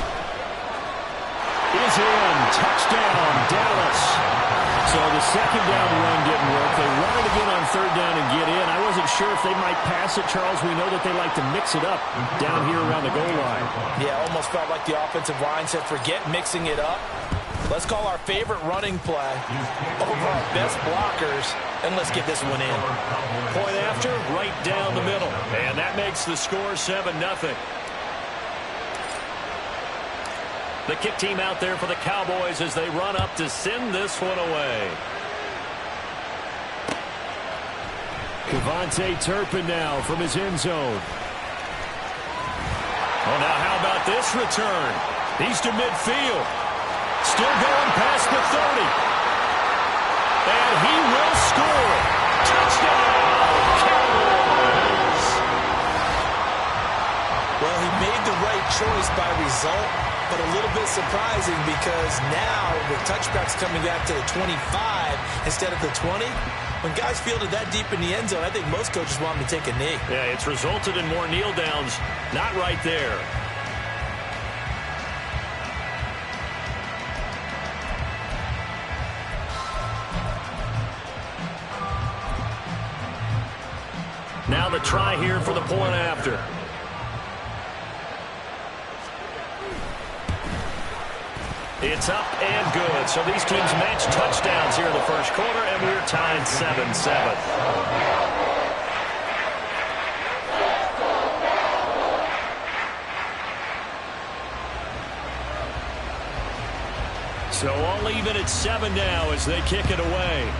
is in. Touchdown, Dallas. So the 2nd down run didn't work. They run it again on 3rd down and get in. I wasn't sure if they might pass it, Charles. We know that they like to mix it up down here around the goal line. Yeah, almost felt like the offensive line said, forget mixing it up. Let's call our favorite running play over our best blockers, and let's get this one in. Point after, right down the middle. And that makes the score 7-0. The kick team out there for the Cowboys as they run up to send this one away. Devontae Turpin now from his end zone. Oh, now how about this return? He's to midfield. Still going past the 30. And he will score. Touchdown, Cowboys. Well, he made the right choice by result, but a little bit surprising because now with touchbacks coming back to the 25 instead of the 20, when guys fielded that deep in the end zone, I think most coaches want them to take a knee. Yeah, it's resulted in more kneel downs. Not right there. Now the try here for the point after. It's up and good. So these teams match touchdowns here in the first quarter, and we're tied 7-7. So all even at 7 now as they kick it away.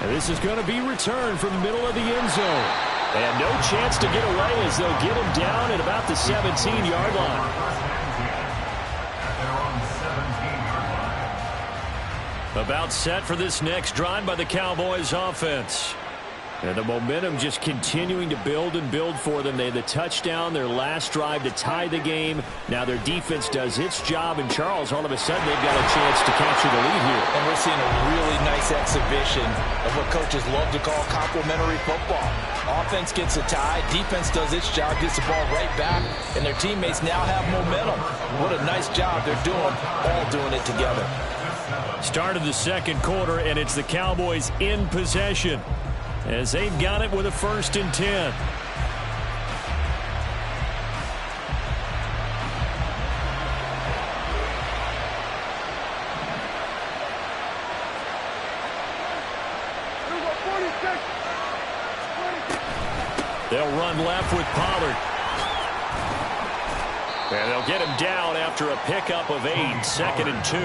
And this is going to be returned from the middle of the end zone. And no chance to get away as they'll get him down at about the 17-yard line. About set for this next drive by the Cowboys offense. And the momentum just continuing to build and build for them. They had the touchdown, their last drive to tie the game. Now their defense does its job, and Charles, all of a sudden, they've got a chance to capture the lead here. And we're seeing a really nice exhibition of what coaches love to call complementary football. Offense gets a tie, defense does its job, gets the ball right back, and their teammates now have momentum. What a nice job they're doing, all doing it together. Start of the second quarter, and it's the Cowboys in possession as they've got it with a 1st and 10. They'll run left with Pollard. And they'll get him down after a pickup of 8, 2nd and 2.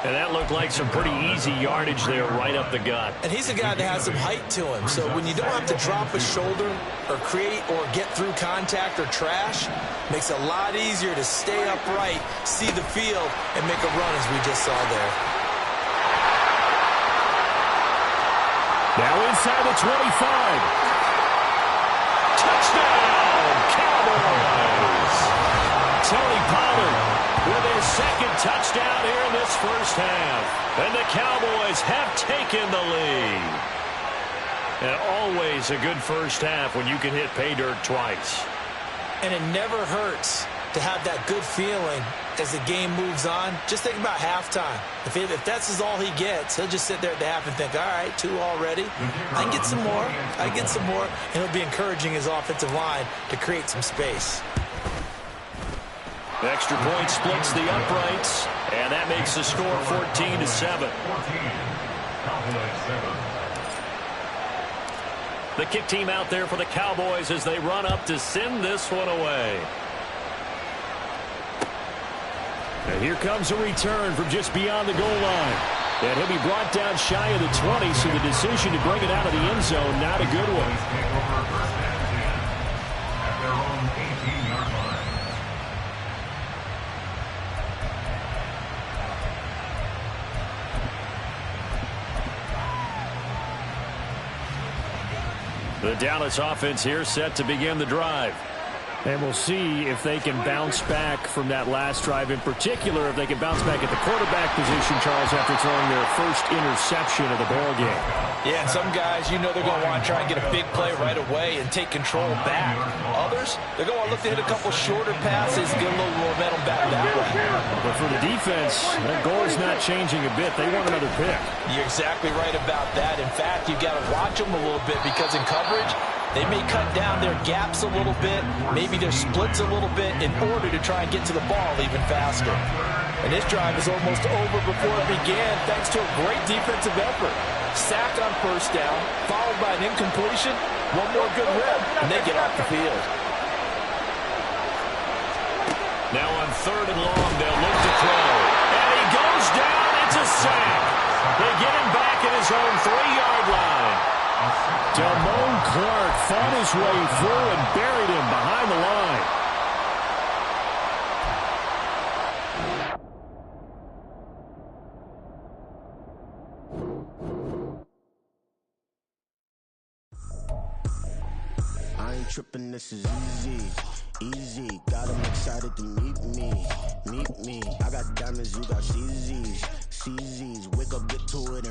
And that looked like some pretty easy yardage there right up the gut. And he's a guy that has some height to him. So when you don't have to drop a shoulder or create or get through contact or trash, makes it a lot easier to stay upright, see the field, and make a run as we just saw there. Now inside the 25. Touchdown, Cowboys! Tony Pollard with his 2nd touchdown here in this first half. And the Cowboys have taken the lead. And always a good first half when you can hit pay dirt twice. And it never hurts to have that good feeling as the game moves on. Just think about halftime. If that's all he gets, he'll just sit there at the half and think, all right, 2 already. I can get some more. I can get some more. And he'll be encouraging his offensive line to create some space. Extra point splits the uprights, and that makes the score 14-7. The kick team out there for the Cowboys as they run up to send this one away. And here comes a return from just beyond the goal line. And he'll be brought down shy of the 20, so the decision to bring it out of the end zone, not a good one. Take over first and 10 at their own 18-yard line. The Dallas offense here set to begin the drive. And we'll see if they can bounce back from that last drive, in particular if they can bounce back at the quarterback position, Charles, after throwing their first interception of the ballgame. Yeah, and some guys, you know they're going to want to try and get a big play right away and take control back. Others, they're going to look to hit a couple shorter passes, get a little momentum back that way. But for the defense, their goal is not changing a bit. They want another pick. You're exactly right about that. In fact, you've got to watch them a little bit because in coverage, they may cut down their gaps a little bit, maybe their splits a little bit in order to try and get to the ball even faster. And this drive is almost over before it began thanks to a great defensive effort. Sack on first down, followed by an incompletion, one more good rip, and they get off the field. Now on 3rd and long, they'll look to throw. And he goes down. It's a sack. They get him back at his own 3-yard line. Damone Clark fought his way through and buried him behind the line. I ain't tripping, this is easy. Easy, got them excited to meet me. I got diamonds, you got CZs. CZs, wake up, get to it,